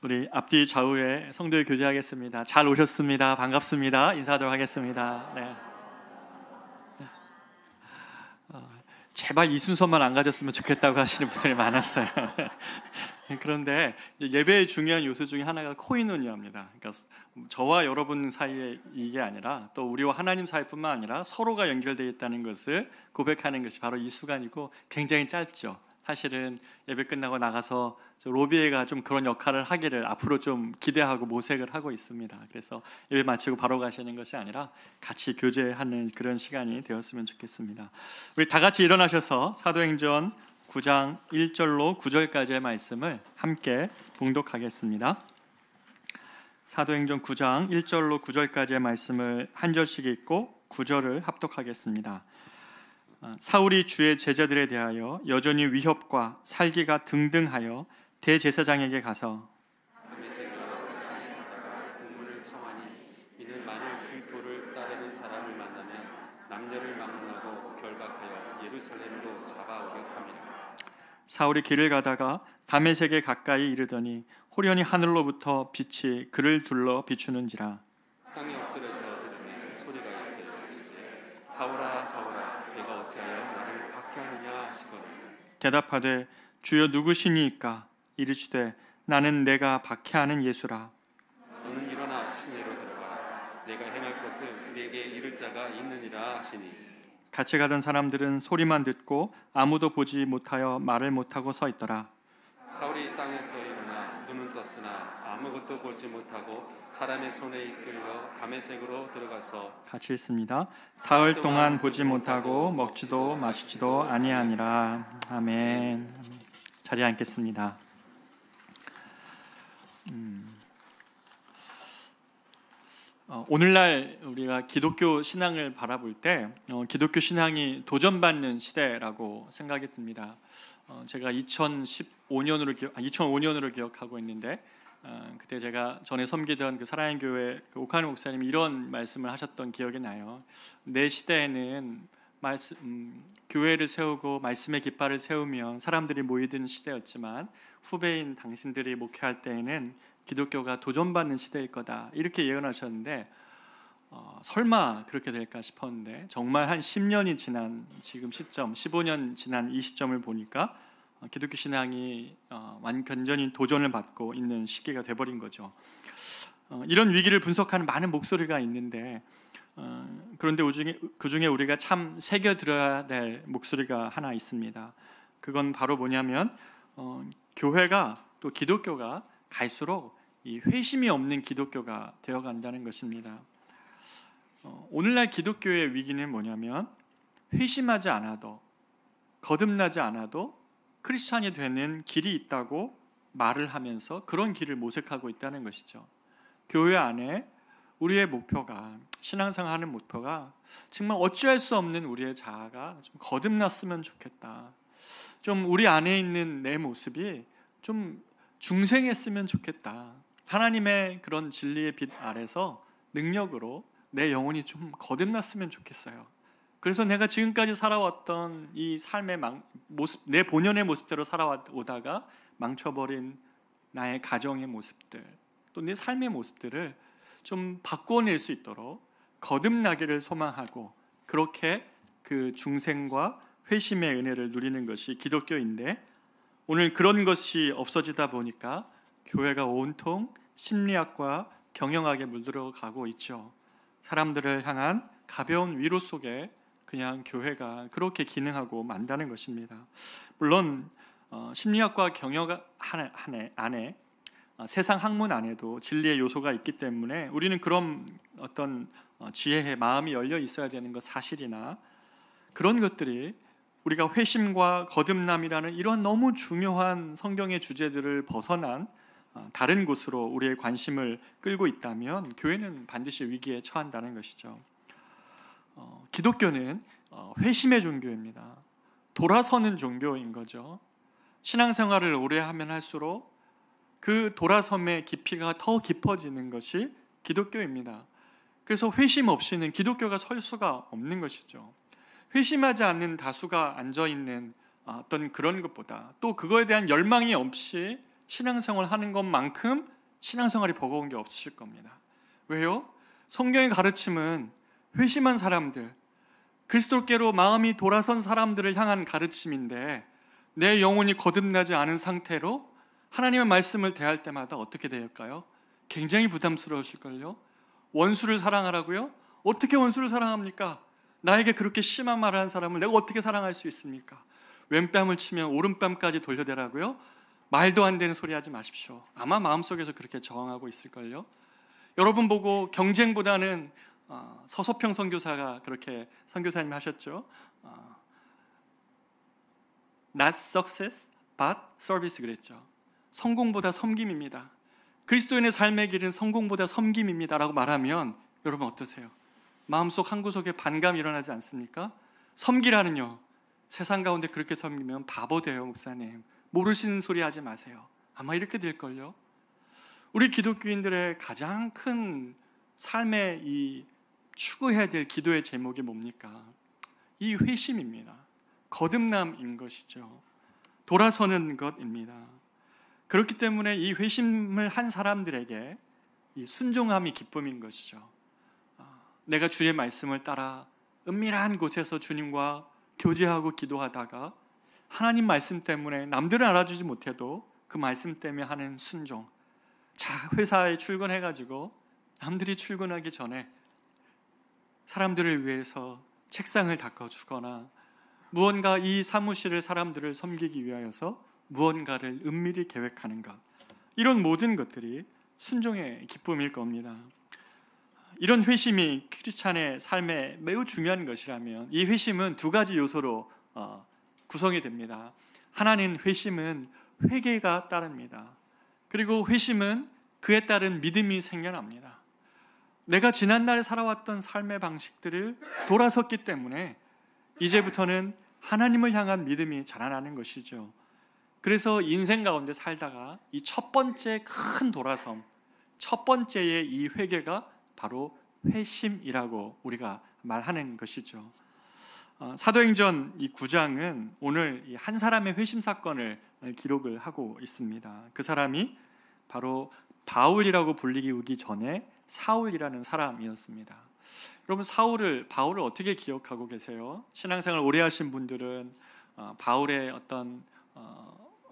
우리 앞뒤 좌우에 성도에 교제하겠습니다. 잘 오셨습니다. 반갑습니다. 인사하도록 하겠습니다. 네. 제발 이 순서만 안 가졌으면 좋겠다고 하시는 분들이 많았어요. 그런데 예배의 중요한 요소 중에 하나가 코이노니아입니다. 그러니까 저와 여러분 사이에 이게 아니라 또 우리와 하나님 사이뿐만 아니라 서로가 연결되어 있다는 것을 고백하는 것이 바로 이 순간이고, 굉장히 짧죠. 사실은 예배 끝나고 나가서 로비에가 좀 그런 역할을 하기를 앞으로 좀 기대하고 모색을 하고 있습니다. 그래서 예배 마치고 바로 가시는 것이 아니라 같이 교제하는 그런 시간이 되었으면 좋겠습니다. 우리 다 같이 일어나셔서 사도행전 9장 1절로 9절까지의 말씀을 함께 봉독하겠습니다. 사도행전 9장 1절로 9절까지의 말씀을 한 절씩 읽고 9절을 합독하겠습니다. 사울이 주의 제자들에 대하여 여전히 위협과 살기가 등등하여 대제사장에게 가서 공문을 청하니 이는 만일 그 도를 따르는 사람을 만나면 남녀를 막론하고 결박하여 예루살렘으로 잡아오려 함이라. 사울이 길을 가다가 다메섹에 가까이 이르더니 호련히 하늘로부터 빛이 그를 둘러 비추는지라. 땅에 엎드려져 들으니 소리가 있어요. 사울아 사울아 내가 어찌하여 나를 박해하느냐 하시거늘. 대답하되 주여 누구시니이까? 이르시되 나는 내가 박해하는 예수라. 너는 일어나 시내로 들어가라. 내가 행할 것을 네게 이를 자가 있느니라 하시니. 같이 가던 사람들은 소리만 듣고 아무도 보지 못하여 말을 못하고 서 있더라. 사울이 땅에서 일어나 눈은 떴으나 아무것도 보지 못하고 사람의 손에 이끌려 다메섹으로 들어가서 같이 읽습니다. 사흘 동안 보지 못하고 먹지도 마시지도 아니하니라. 아멘. 자리에 앉겠습니다. 오늘날 우리가 기독교 신앙을 바라볼 때 기독교 신앙이 도전받는 시대라고 생각이 듭니다. 제가 2005년으로 기억하고 있는데, 그때 제가 전에 섬기던 그 사랑의 교회 오카노 목사님이 이런 말씀을 하셨던 기억이 나요. 내 시대에는 교회를 세우고 말씀의 깃발을 세우면 사람들이 모이는 시대였지만 후배인 당신들이 목회할 때에는 기독교가 도전받는 시대일 거다, 이렇게 예언하셨는데 설마 그렇게 될까 싶었는데 정말 한 10년이 지난 지금 시점, 15년 지난 이 시점을 보니까 기독교 신앙이 완전히 도전을 받고 있는 시기가 돼버린 거죠. 이런 위기를 분석하는 많은 목소리가 있는데 그런데 그 중에 우리가 참 새겨들어야 될 목소리가 하나 있습니다. 그건 바로 뭐냐면 교회가 또 기독교가 갈수록 이 회심이 없는 기독교가 되어간다는 것입니다. 오늘날 기독교의 위기는 뭐냐면 회심하지 않아도, 거듭나지 않아도 크리스찬이 되는 길이 있다고 말을 하면서 그런 길을 모색하고 있다는 것이죠. 교회 안에 우리의 목표가, 신앙생활하는 목표가 정말 어찌할 수 없는 우리의 자아가 좀 거듭났으면 좋겠다, 좀 우리 안에 있는 내 모습이 좀 중생했으면 좋겠다, 하나님의 그런 진리의 빛 아래서 능력으로 내 영혼이 좀 거듭났으면 좋겠어요. 그래서 내가 지금까지 살아왔던 이 삶의 모습, 내 본연의 모습대로 살아오다가 망쳐버린 나의 가정의 모습들, 또 내 삶의 모습들을 좀 바꿔낼 수 있도록 거듭나기를 소망하고, 그렇게 그 중생과 회심의 은혜를 누리는 것이 기독교인데, 오늘 그런 것이 없어지다 보니까 교회가 온통 심리학과 경영학에 물들어가고 있죠. 사람들을 향한 가벼운 위로 속에 그냥 교회가 그렇게 기능하고 만다는 것입니다. 물론 심리학과 경영학 안에 세상 학문 안에도 진리의 요소가 있기 때문에 우리는 그런 어떤 지혜의 마음이 열려 있어야 되는 것 사실이나, 그런 것들이 우리가 회심과 거듭남이라는 이런 너무 중요한 성경의 주제들을 벗어난 다른 곳으로 우리의 관심을 끌고 있다면 교회는 반드시 위기에 처한다는 것이죠. 기독교는 회심의 종교입니다. 돌아서는 종교인 거죠. 신앙생활을 오래 하면 할수록 그 돌아섬의 깊이가 더 깊어지는 것이 기독교입니다. 그래서 회심 없이는 기독교가 설 수가 없는 것이죠. 회심하지 않는 다수가 앉아있는 어떤 그런 것보다, 또 그거에 대한 열망이 없이 신앙생활 하는 것만큼 신앙생활이 버거운 게 없으실 겁니다. 왜요? 성경의 가르침은 회심한 사람들, 그리스도께로 마음이 돌아선 사람들을 향한 가르침인데 내 영혼이 거듭나지 않은 상태로 하나님의 말씀을 대할 때마다 어떻게 될까요? 굉장히 부담스러우실걸요? 원수를 사랑하라고요? 어떻게 원수를 사랑합니까? 나에게 그렇게 심한 말을 한 사람을 내가 어떻게 사랑할 수 있습니까? 왼뺨을 치면 오른뺨까지 돌려대라고요? 말도 안 되는 소리 하지 마십시오. 아마 마음속에서 그렇게 저항하고 있을걸요? 여러분 보고 경쟁보다는 서서평 선교사가 그렇게 선교사님이 하셨죠. Not success, but service 그랬죠. 성공보다 섬김입니다. 그리스도인의 삶의 길은 성공보다 섬김입니다 라고 말하면 여러분 어떠세요? 마음속 한구석에 반감이 일어나지 않습니까? 섬기라는요, 세상 가운데 그렇게 섬기면 바보 돼요. 목사님, 모르시는 소리 하지 마세요. 아마 이렇게 될걸요. 우리 기독교인들의 가장 큰 삶의 이 추구해야 될 기도의 제목이 뭡니까? 이 회심입니다. 거듭남인 것이죠. 돌아서는 것입니다. 그렇기 때문에 이 회심을 한 사람들에게 이 순종함이 기쁨인 것이죠. 내가 주의 말씀을 따라 은밀한 곳에서 주님과 교제하고 기도하다가 하나님 말씀 때문에 남들은 알아주지 못해도 그 말씀 때문에 하는 순종. 자, 회사에 출근해가지고 남들이 출근하기 전에 사람들을 위해서 책상을 닦아주거나 무언가 이 사무실을 사람들을 섬기기 위하여서 무언가를 은밀히 계획하는 것, 이런 모든 것들이 순종의 기쁨일 겁니다. 이런 회심이 크리스찬의 삶에 매우 중요한 것이라면 이 회심은 두 가지 요소로 구성이 됩니다. 하나는 회심은 회개가 따릅니다. 그리고 회심은 그에 따른 믿음이 생겨납니다. 내가 지난날에 살아왔던 삶의 방식들을 돌아섰기 때문에 이제부터는 하나님을 향한 믿음이 자라나는 것이죠. 그래서 인생 가운데 살다가 이 첫 번째 큰 돌아섬, 첫 번째의 이 회개가 바로 회심이라고 우리가 말하는 것이죠. 사도행전 이 9장은 오늘 한 사람의 회심 사건을 기록을 하고 있습니다. 그 사람이 바로 바울이라고 불리기 전에 사울이라는 사람이었습니다. 여러분 바울을 어떻게 기억하고 계세요? 신앙생활 오래 하신 분들은 바울의 어떤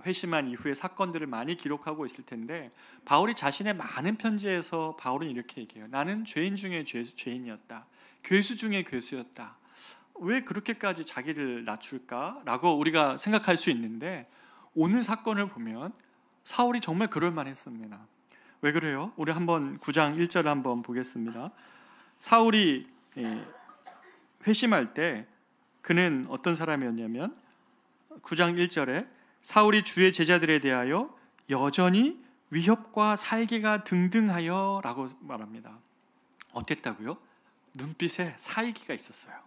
회심한 이후의 사건들을 많이 기록하고 있을 텐데 바울이 자신의 많은 편지에서 바울은 이렇게 얘기해요. 나는 죄인 중에 죄인이었다. 괴수 중에 괴수였다. 왜 그렇게까지 자기를 낮출까? 라고 우리가 생각할 수 있는데 오늘 사건을 보면 사울이 정말 그럴 만했습니다. 왜 그래요? 우리 한번 9장 1절을 한번 보겠습니다. 사울이 회심할 때 그는 어떤 사람이었냐면 9장 1절에 사울이 주의 제자들에 대하여 여전히 위협과 살기가 등등하여 라고 말합니다. 어땠다고요? 눈빛에 살기가 있었어요.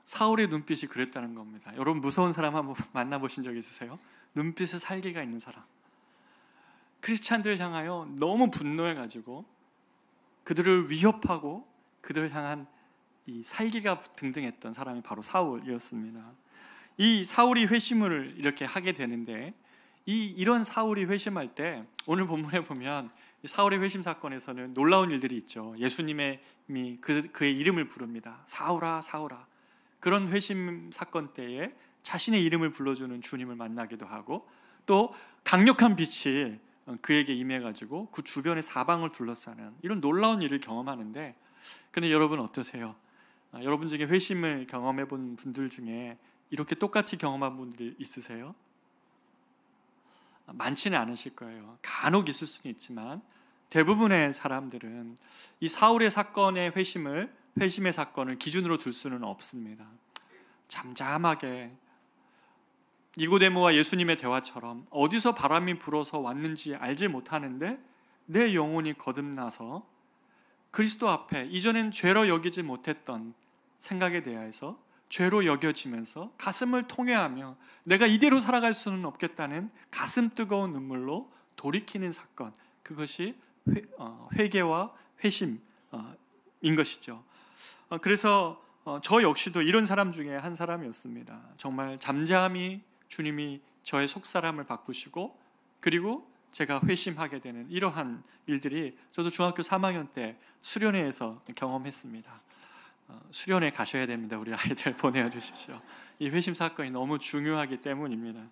사울의 눈빛이 그랬다는 겁니다. 여러분 무서운 사람 한번 만나보신 적 있으세요? 눈빛에 살기가 있는 사람. 크리스찬들을 향하여 너무 분노해가지고 그들을 위협하고 그들을 향한 이 살기가 등등했던 사람이 바로 사울이었습니다. 이 사울이 회심을 이렇게 하게 되는데 이런 사울이 회심할 때 오늘 본문에 보면 사울의 회심 사건에서는 놀라운 일들이 있죠. 예수님이 그의 이름을 부릅니다. 사울아 사울아. 그런 회심 사건 때에 자신의 이름을 불러주는 주님을 만나기도 하고 또 강력한 빛이 그에게 임해가지고 그 주변의 사방을 둘러싸는 이런 놀라운 일을 경험하는데 그런데 여러분 어떠세요? 여러분 중에 회심을 경험해 본 분들 중에 이렇게 똑같이 경험한 분들 있으세요? 많지는 않으실 거예요. 간혹 있을 수는 있지만 대부분의 사람들은 이 사울의 사건의 회심의 사건을 기준으로 둘 수는 없습니다. 잠잠하게 니고데모와 예수님의 대화처럼 어디서 바람이 불어서 왔는지 알지 못하는데 내 영혼이 거듭나서 그리스도 앞에 이전엔 죄로 여기지 못했던 생각에 대해서 죄로 여겨지면서 가슴을 통회하며 내가 이대로 살아갈 수는 없겠다는 가슴 뜨거운 눈물로 돌이키는 사건, 그것이 회개와 회심인 것이죠. 그래서 저 역시도 이런 사람 중에 한 사람이었습니다. 정말 잠잠히 주님이 저의 속사람을 바꾸시고 그리고 제가 회심하게 되는 이러한 일들이 저도 중학교 3학년 때 수련회에서 경험했습니다. 수련회 가셔야 됩니다. 우리 아이들 보내주십시오. 이 회심 사건이 너무 중요하기 때문입니다.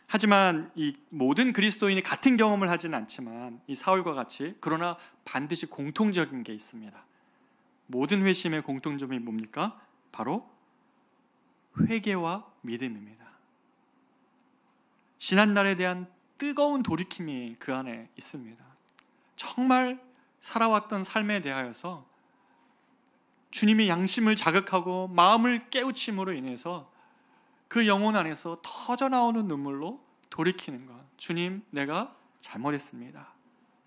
하지만 이 모든 그리스도인이 같은 경험을 하지는 않지만 이 사울과 같이 그러나 반드시 공통적인 게 있습니다. 모든 회심의 공통점이 뭡니까? 바로 회개와 믿음입니다. 지난날에 대한 뜨거운 돌이킴이 그 안에 있습니다. 정말 살아왔던 삶에 대하여서 주님의 양심을 자극하고 마음을 깨우침으로 인해서 그 영혼 안에서 터져나오는 눈물로 돌이키는 것. 주님, 내가 잘못했습니다.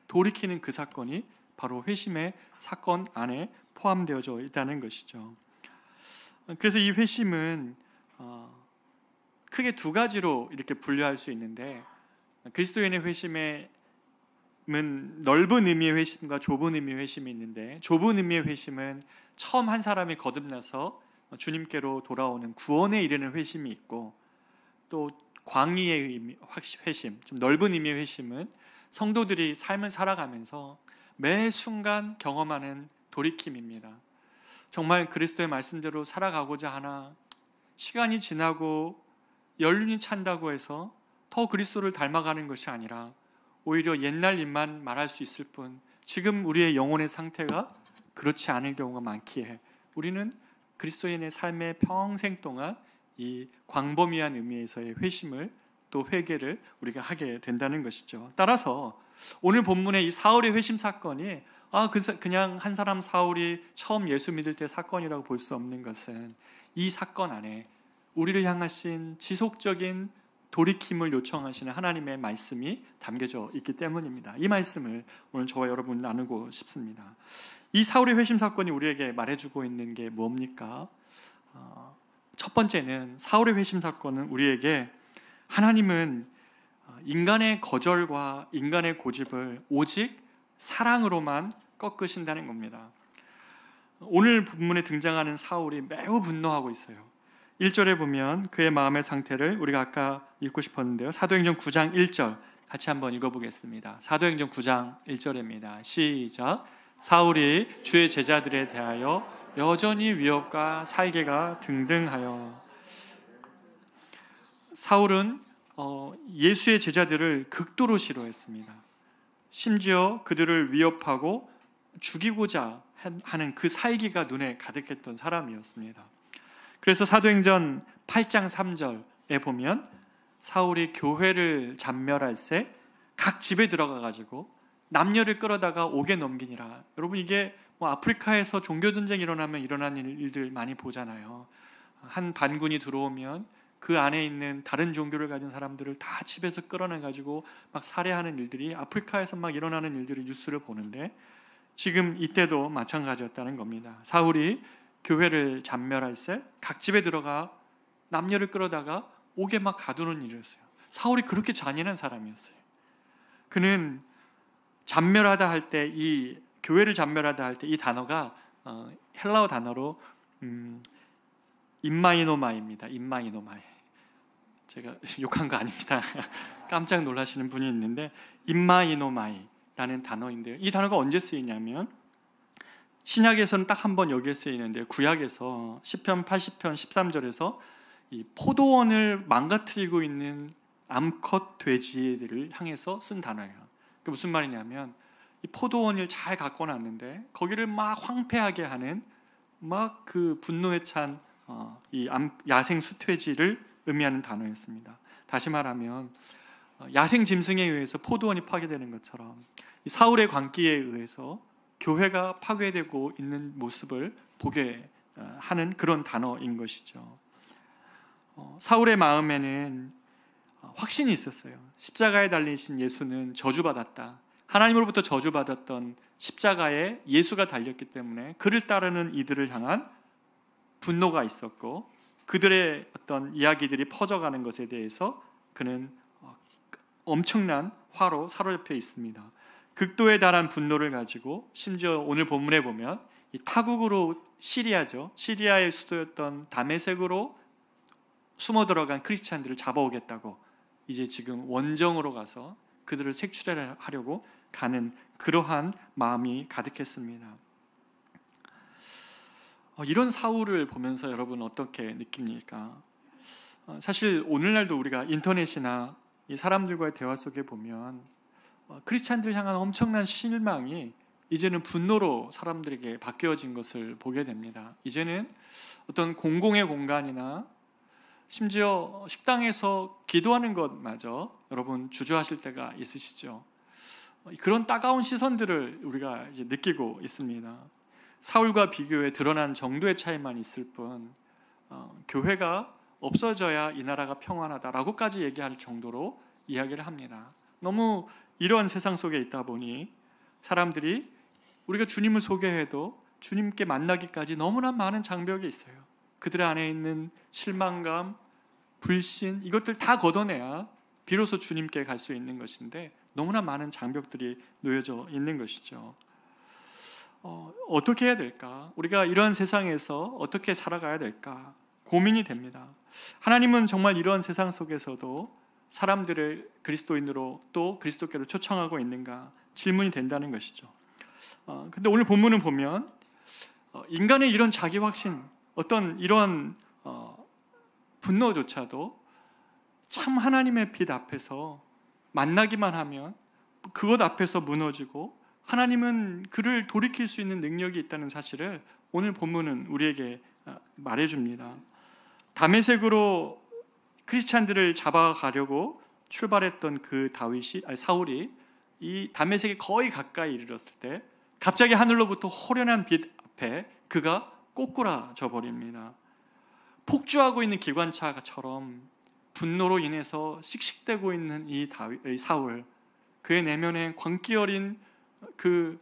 돌이키는 그 사건이 바로 회심의 사건 안에 포함되어져 있다는 것이죠. 그래서 이 회심은 크게 두 가지로 이렇게 분류할 수 있는데, 그리스도인의 회심은 넓은 의미의 회심과 좁은 의미의 회심이 있는데, 좁은 의미의 회심은 처음 한 사람이 거듭나서 주님께로 돌아오는 구원에 이르는 회심이 있고, 또 광의의 의미, 회심, 좀 넓은 의미의 회심은 성도들이 삶을 살아가면서 매 순간 경험하는 돌이킴입니다. 정말 그리스도의 말씀대로 살아가고자 하나 시간이 지나고 연륜이 찬다고 해서 더 그리스도를 닮아가는 것이 아니라 오히려 옛날 일만 말할 수 있을 뿐 지금 우리의 영혼의 상태가 그렇지 않을 경우가 많기에 우리는 그리스도인의 삶의 평생 동안 이 광범위한 의미에서의 회심을 또 회개를 우리가 하게 된다는 것이죠. 따라서 오늘 본문의 이 사울의 회심 사건이 그냥 한 사람 사울이 처음 예수 믿을 때 사건이라고 볼 수 없는 것은 이 사건 안에 우리를 향하신 지속적인 돌이킴을 요청하시는 하나님의 말씀이 담겨져 있기 때문입니다. 이 말씀을 오늘 저와 여러분 나누고 싶습니다. 이 사울의 회심 사건이 우리에게 말해주고 있는 게 뭡니까? 첫 번째는 사울의 회심 사건은 우리에게 하나님은 인간의 거절과 인간의 고집을 오직 사랑으로만 꺾으신다는 겁니다. 오늘 본문에 등장하는 사울이 매우 분노하고 있어요. 1절에 보면 그의 마음의 상태를 우리가 아까 읽고 싶었는데요. 사도행전 9장 1절 같이 한번 읽어보겠습니다. 사도행전 9장 1절입니다. 시작. 사울이 주의 제자들에 대하여 여전히 위협과 살개가 등등하여. 사울은 예수의 제자들을 극도로 싫어했습니다. 심지어 그들을 위협하고 죽이고자 하는 그 살기가 눈에 가득했던 사람이었습니다. 그래서 사도행전 8장 3절에 보면 사울이 교회를 잔멸할 새 각 집에 들어가 가지고 남녀를 끌어다가 옥에 넘기니라. 여러분, 이게 아프리카에서 종교전쟁이 일어나면 일어나는 일들 많이 보잖아요. 한 반군이 들어오면 그 안에 있는 다른 종교를 가진 사람들을 다 집에서 끌어내가지고 막 살해하는 일들이 아프리카에서 막 일어나는 일들을 뉴스를 보는데 지금 이때도 마찬가지였다는 겁니다. 사울이 교회를 잔멸할 새 각 집에 들어가 남녀를 끌어다가 옥에 막 가두는 일이었어요. 사울이 그렇게 잔인한 사람이었어요. 그는 잔멸하다 할 때, 이 교회를 잔멸하다 할 때 이 단어가 헬라어 단어로 임마이노마입니다. 임마이노마이. 제가 욕한 거 아닙니다. 깜짝 놀라시는 분이 있는데 임마이노마이라는 단어인데요. 이 단어가 언제 쓰이냐면 신약에서는 딱 한 번 여기에 쓰이는데 구약에서 시편 80편 13절에서 이 포도원을 망가뜨리고 있는 암컷 돼지를 향해서 쓴 단어예요. 그게 무슨 말이냐면 이 포도원을 잘 갖고 놨는데 거기를 막 황폐하게 하는 막 그 분노에 찬 이 야생 수퇴지를 의미하는 단어였습니다. 다시 말하면 야생 짐승에 의해서 포도원이 파괴되는 것처럼 이 사울의 광기에 의해서 교회가 파괴되고 있는 모습을 보게 하는 그런 단어인 것이죠. 사울의 마음에는 확신이 있었어요. 십자가에 달리신 예수는 저주받았다. 하나님으로부터 저주받았던 십자가에 예수가 달렸기 때문에 그를 따르는 이들을 향한 분노가 있었고 그들의 어떤 이야기들이 퍼져가는 것에 대해서 그는 엄청난 화로 사로잡혀 있습니다. 극도에 달한 분노를 가지고 심지어 오늘 본문에 보면 이 타국으로 시리아죠. 시리아의 수도였던 다메섹으로 숨어 들어간 크리스찬들을 잡아오겠다고 이제 지금 원정으로 가서 그들을 색출하려고 가는 그러한 마음이 가득했습니다. 이런 사울을 보면서 여러분 어떻게 느낍니까? 사실 오늘날도 우리가 인터넷이나 이 사람들과의 대화 속에 보면 크리스찬들 향한 엄청난 실망이 이제는 분노로 사람들에게 바뀌어진 것을 보게 됩니다. 이제는 어떤 공공의 공간이나 심지어 식당에서 기도하는 것마저 여러분 주저하실 때가 있으시죠. 그런 따가운 시선들을 우리가 이제 느끼고 있습니다. 사울과 비교해 드러난 정도의 차이만 있을 뿐 교회가 없어져야 이 나라가 평안하다라고까지 얘기할 정도로 이야기를 합니다. 너무 이런 세상 속에 있다 보니 사람들이 우리가 주님을 소개해도 주님께 만나기까지 너무나 많은 장벽이 있어요. 그들 안에 있는 실망감, 불신 이것들 다 걷어내야 비로소 주님께 갈 수 있는 것인데 너무나 많은 장벽들이 놓여져 있는 것이죠. 어떻게 해야 될까? 우리가 이런 세상에서 어떻게 살아가야 될까? 고민이 됩니다. 하나님은 정말 이런 세상 속에서도 사람들을 그리스도인으로 또 그리스도께로 초청하고 있는가? 질문이 된다는 것이죠. 근데 오늘 본문을 보면 인간의 이런 자기 확신, 어떤 이런 분노조차도 참 하나님의 빛 앞에서 만나기만 하면 그것 앞에서 무너지고 하나님은 그를 돌이킬 수 있는 능력이 있다는 사실을 오늘 본문은 우리에게 말해줍니다. 다메섹으로 크리스찬들을 잡아가려고 출발했던 그 사울이 이 다메섹에 거의 가까이 이르렀을 때 갑자기 하늘로부터 호련한 빛 앞에 그가 꼬꾸라져 버립니다. 폭주하고 있는 기관차처럼 분노로 인해서 씩씩대고 있는 이 사울, 그의 내면에 광기 어린 그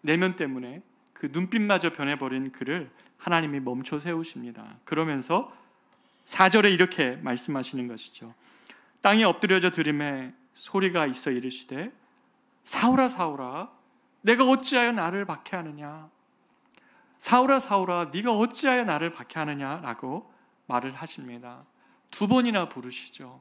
내면 때문에 그 눈빛마저 변해버린 그를 하나님이 멈춰 세우십니다. 그러면서 4절에 이렇게 말씀하시는 것이죠. 땅에 엎드려져 들음에 소리가 있어 이르시되 사울아 사울아 내가 어찌하여 나를 박해하느냐, 사울아 사울아 네가 어찌하여 나를 박해하느냐라고 말을 하십니다. 2번이나 부르시죠.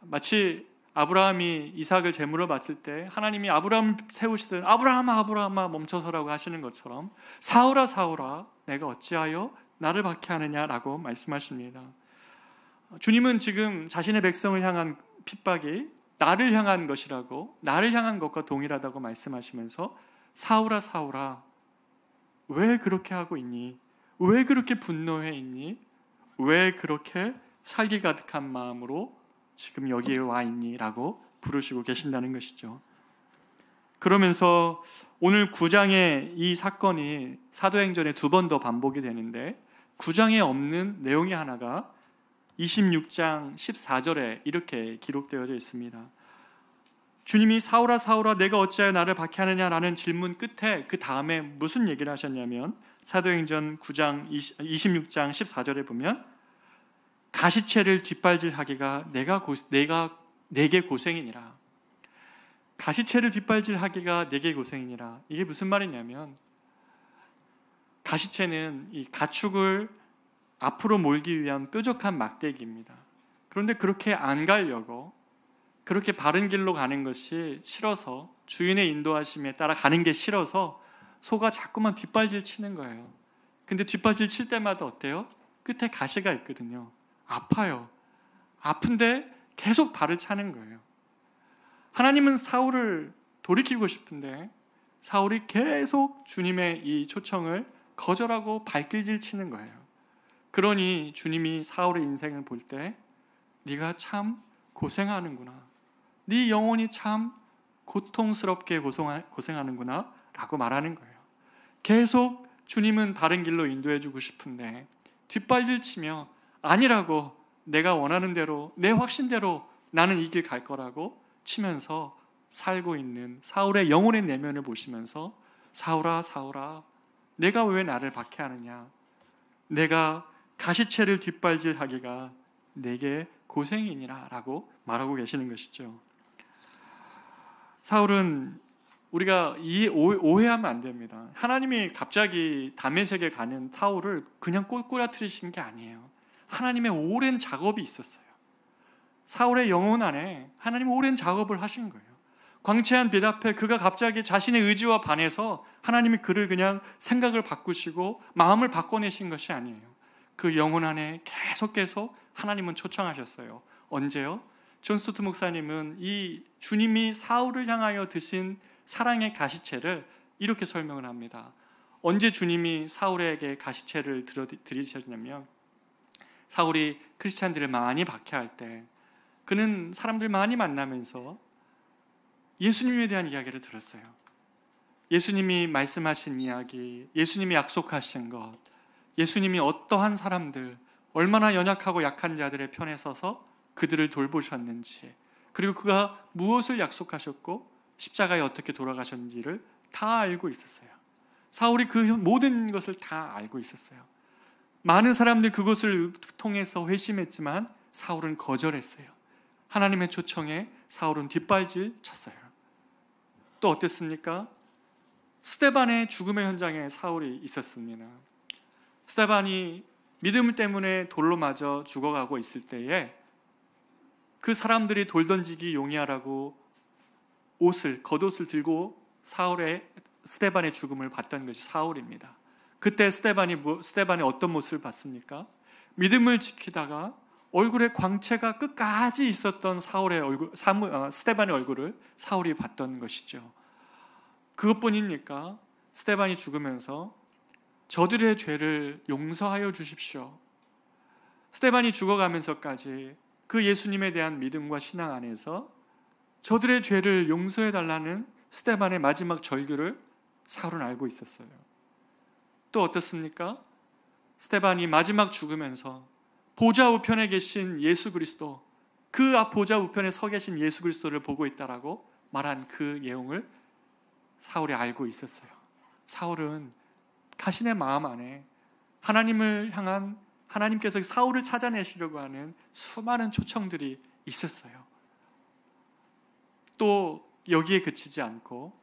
마치 아브라함이 이삭을 제물로 바칠 때 하나님이 아브라함을 세우시듯 아브라함아 아브라함아 멈춰서라고 하시는 것처럼 사울아 사울아 내가 어찌하여 나를 박해하느냐라고 말씀하십니다. 주님은 지금 자신의 백성을 향한 핍박이 나를 향한 것이라고, 나를 향한 것과 동일하다고 말씀하시면서 사울아 사울아 왜 그렇게 하고 있니? 왜 그렇게 분노해 있니? 왜 그렇게 살기 가득한 마음으로 지금 여기에 와 있니? 라고 부르시고 계신다는 것이죠. 그러면서 오늘 9장의 이 사건이 사도행전에 2번 더 반복이 되는데 9장에 없는 내용이 하나가 26장 14절에 이렇게 기록되어져 있습니다. 주님이 사울아 사울아 내가 어찌하여 나를 박해하느냐라는 질문 끝에 그 다음에 무슨 얘기를 하셨냐면 사도행전 9장 26장 14절에 보면 가시채를 뒷발질하기가 내게 고생이니라. 가시채를 뒷발질하기가 내게 고생이니라. 이게 무슨 말이냐면 가시채는 이 가축을 앞으로 몰기 위한 뾰족한 막대기입니다. 그런데 그렇게 안 가려고 그렇게 바른 길로 가는 것이 싫어서 주인의 인도하심에 따라 가는 게 싫어서 소가 자꾸만 뒷발질 치는 거예요. 근데 뒷발질 칠 때마다 어때요? 끝에 가시가 있거든요. 아파요. 아픈데 계속 발을 차는 거예요. 하나님은 사울을 돌이키고 싶은데 사울이 계속 주님의 이 초청을 거절하고 발길질 치는 거예요. 그러니 주님이 사울의 인생을 볼 때 네가 참 고생하는구나, 네 영혼이 참 고통스럽게 고생하는구나 라고 말하는 거예요. 계속 주님은 바른 길로 인도해 주고 싶은데 뒷발질 치며 아니라고, 내가 원하는 대로 내 확신대로 나는 이 길 갈 거라고 치면서 살고 있는 사울의 영혼의 내면을 보시면서 사울아 사울아 내가 왜 나를 박해하느냐, 내가 가시채를 뒷발질하기가 내게 고생이니라 라고 말하고 계시는 것이죠. 사울은 우리가 오해하면 안 됩니다. 하나님이 갑자기 다메섹에 가는 사울을 그냥 꼬꾸라뜨리신 게 아니에요. 하나님의 오랜 작업이 있었어요. 사울의 영혼 안에 하나님 오랜 작업을 하신 거예요. 광채한 빛 앞에 그가 갑자기 자신의 의지와 반해서 하나님이 그를 그냥 생각을 바꾸시고 마음을 바꿔내신 것이 아니에요. 그 영혼 안에 계속 하나님은 초청하셨어요. 언제요? 존 스토트 목사님은 이 주님이 사울을 향하여 드신 사랑의 가시채를 이렇게 설명을 합니다. 언제 주님이 사울에게 가시채를 들이셨냐면 사울이 크리스찬들을 많이 박해할 때 그는 사람들 많이 만나면서 예수님에 대한 이야기를 들었어요. 예수님이 말씀하신 이야기, 예수님이 약속하신 것, 예수님이 어떠한 사람들, 얼마나 연약하고 약한 자들의 편에 서서 그들을 돌보셨는지, 그리고 그가 무엇을 약속하셨고 십자가에 어떻게 돌아가셨는지를 다 알고 있었어요. 사울이 그 모든 것을 다 알고 있었어요. 많은 사람들이 그것을 통해서 회심했지만 사울은 거절했어요. 하나님의 초청에 사울은 뒷발질 쳤어요. 또 어땠습니까? 스데반의 죽음의 현장에 사울이 있었습니다. 스데반이 믿음 때문에 돌로 맞아 죽어가고 있을 때에 그 사람들이 돌 던지기 용이하라고 겉옷을 들고 스데반의 죽음을 봤던 것이 사울입니다. 그때 스데반이 어떤 모습을 봤습니까? 믿음을 지키다가 얼굴에 광채가 끝까지 있었던 스데반의 얼굴을 사울이 봤던 것이죠. 그것뿐입니까? 스데반이 죽으면서 저들의 죄를 용서하여 주십시오. 스데반이 죽어가면서까지 그 예수님에 대한 믿음과 신앙 안에서 저들의 죄를 용서해 달라는 스데반의 마지막 절규를 사울은 알고 있었어요. 또 어떻습니까? 스데반이 마지막 죽으면서 보좌 우편에 계신 예수 그리스도, 그 보좌 우편에 서 계신 예수 그리스도를 보고 있다라고 말한 그 내용을 사울이 알고 있었어요. 사울은 자신의 마음 안에 하나님을 향한, 하나님께서 사울을 찾아내시려고 하는 수많은 초청들이 있었어요. 또 여기에 그치지 않고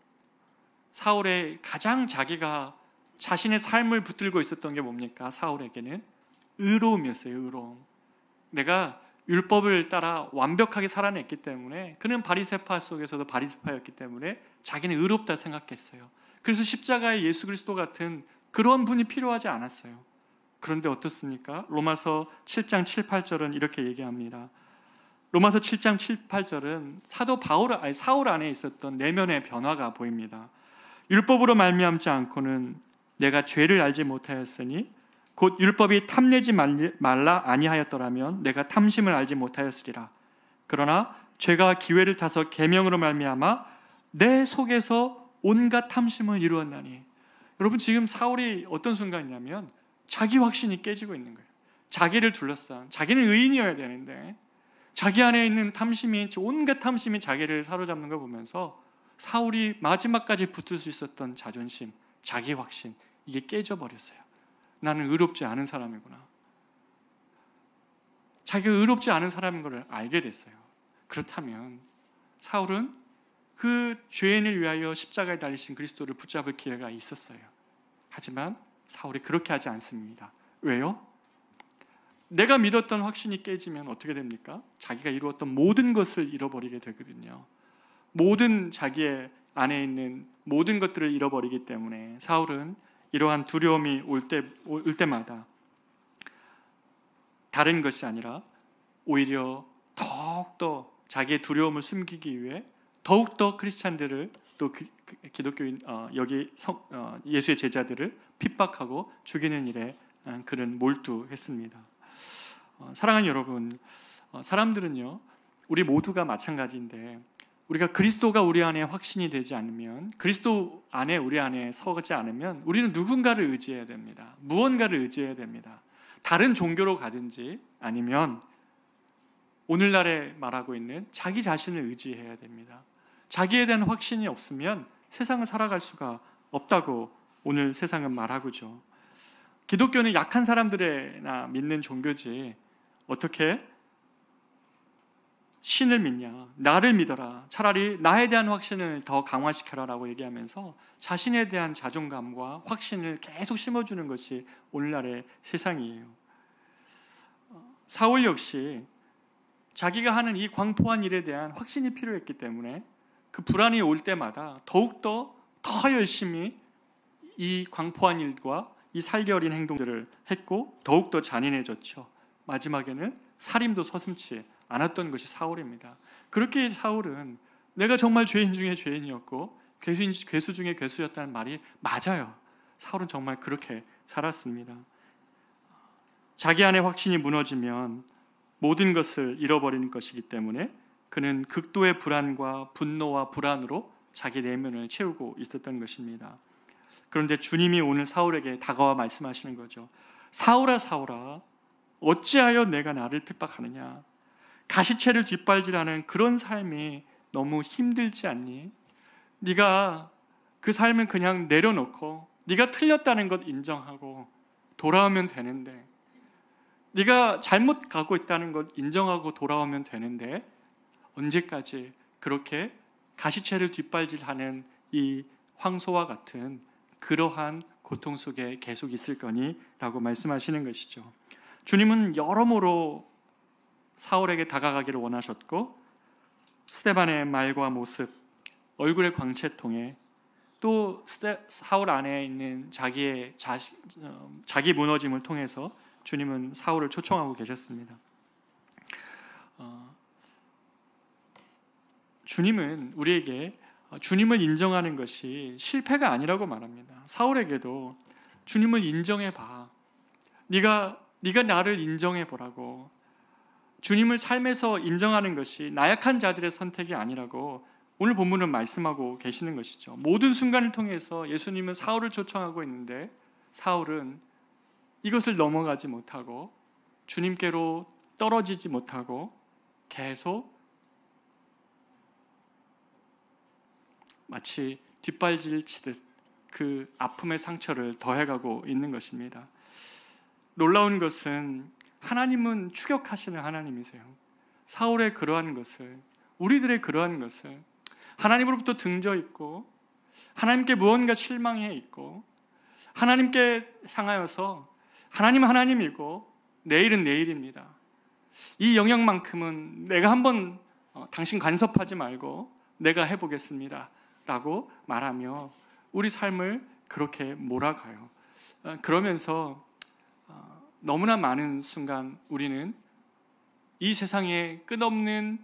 사울의 가장 자기가 자신의 삶을 붙들고 있었던 게 뭡니까? 사울에게는 의로움이었어요. 의로움. 내가 율법을 따라 완벽하게 살아냈기 때문에, 그는 바리새파 속에서도 바리새파였기 때문에 자기는 의롭다 생각했어요. 그래서 십자가에 예수 그리스도 같은 그런 분이 필요하지 않았어요. 그런데 어떻습니까? 로마서 7장 7, 8절은 이렇게 얘기합니다. 로마서 7장 7, 8절은 사울 안에 있었던 내면의 변화가 보입니다. 율법으로 말미암지 않고는 내가 죄를 알지 못하였으니 곧 율법이 탐내지 말라 아니하였더라면 내가 탐심을 알지 못하였으리라. 그러나 죄가 기회를 타서 계명으로 말미암아 내 속에서 온갖 탐심을 이루었나니. 여러분, 지금 사울이 어떤 순간이냐면 자기 확신이 깨지고 있는 거예요. 자기를 둘러싼, 자기는 의인이어야 되는데 자기 안에 있는 탐심이, 온갖 탐심이 자기를 사로잡는 걸 보면서 사울이 마지막까지 붙을 수 있었던 자존심, 자기 확신, 이게 깨져버렸어요. 나는 의롭지 않은 사람이구나. 자기가 의롭지 않은 사람인 걸 알게 됐어요. 그렇다면 사울은 그 죄인을 위하여 십자가에 달리신 그리스도를 붙잡을 기회가 있었어요. 하지만 사울이 그렇게 하지 않습니다. 왜요? 내가 믿었던 확신이 깨지면 어떻게 됩니까? 자기가 이루었던 모든 것을 잃어버리게 되거든요. 모든 자기의 안에 있는 모든 것들을 잃어버리기 때문에 사울은 이러한 두려움이 올 때마다 다른 것이 아니라 오히려 더욱더 자기의 두려움을 숨기기 위해 더욱더 크리스찬들을, 또 기독교인 예수의 제자들을 핍박하고 죽이는 일에 그는 몰두했습니다. 사랑하는 여러분, 사람들은요, 우리 모두가 마찬가지인데 우리가 그리스도가 우리 안에 확신이 되지 않으면, 그리스도 안에 우리 안에 서지 않으면 우리는 누군가를 의지해야 됩니다. 무언가를 의지해야 됩니다. 다른 종교로 가든지 아니면 오늘날에 말하고 있는 자기 자신을 의지해야 됩니다. 자기에 대한 확신이 없으면 세상을 살아갈 수가 없다고 오늘 세상은 말하고죠. 기독교는 약한 사람들이나 믿는 종교지 어떻게 신을 믿냐, 나를 믿어라, 차라리 나에 대한 확신을 더 강화시켜라 라고 얘기하면서 자신에 대한 자존감과 확신을 계속 심어주는 것이 오늘날의 세상이에요. 사울 역시 자기가 하는 이 광포한 일에 대한 확신이 필요했기 때문에 그 불안이 올 때마다 더욱더 더 열심히 이 광포한 일과 이 살기 어린 행동들을 했고 더욱더 잔인해졌죠. 마지막에는 살인도 서슴지 않았던 것이 사울입니다. 그렇게 사울은 내가 정말 죄인 중에 죄인이었고 괴수 중에 괴수였다는 말이 맞아요. 사울은 정말 그렇게 살았습니다. 자기 안의 확신이 무너지면 모든 것을 잃어버리는 것이기 때문에 그는 극도의 불안과 분노와 불안으로 자기 내면을 채우고 있었던 것입니다. 그런데 주님이 오늘 사울에게 다가와 말씀하시는 거죠. 사울아 사울아 어찌하여 내가 나를 핍박하느냐. 가시채를 뒷발질하는 그런 삶이 너무 힘들지 않니? 네가 그 삶을 그냥 내려놓고 네가 틀렸다는 것 인정하고 돌아오면 되는데, 네가 잘못 가고 있다는 것 인정하고 돌아오면 되는데 언제까지 그렇게 가시채를 뒷발질하는 이 황소와 같은 그러한 고통 속에 계속 있을 거니? 라고 말씀하시는 것이죠. 주님은 여러모로 사울에게 다가가기를 원하셨고 스데반의 말과 모습, 얼굴의 광채 통해 또 사울 안에 있는 자기 무너짐을 통해서 주님은 사울을 초청하고 계셨습니다. 주님은 우리에게 주님을 인정하는 것이 실패가 아니라고 말합니다. 사울에게도 주님을 인정해봐. 네가 나를 인정해보라고. 주님을 삶에서 인정하는 것이 나약한 자들의 선택이 아니라고 오늘 본문은 말씀하고 계시는 것이죠. 모든 순간을 통해서 예수님은 사울을 초청하고 있는데 사울은 이것을 넘어가지 못하고 주님께로 떨어지지 못하고 계속 마치 뒷발질 치듯 그 아픔의 상처를 더해가고 있는 것입니다. 놀라운 것은 하나님은 추격하시는 하나님이세요. 사울의 그러한 것을, 우리들의 그러한 것을 하나님으로부터 등져 있고 하나님께 무언가 실망해 있고 하나님께 향하여서 하나님은 하나님이고 내일은 내일입니다. 이 영역만큼은 내가 한번 당신 간섭하지 말고 내가 해보겠습니다 라고 말하며 우리 삶을 그렇게 몰아가요. 그러면서 너무나 많은 순간 우리는 이 세상의 끝없는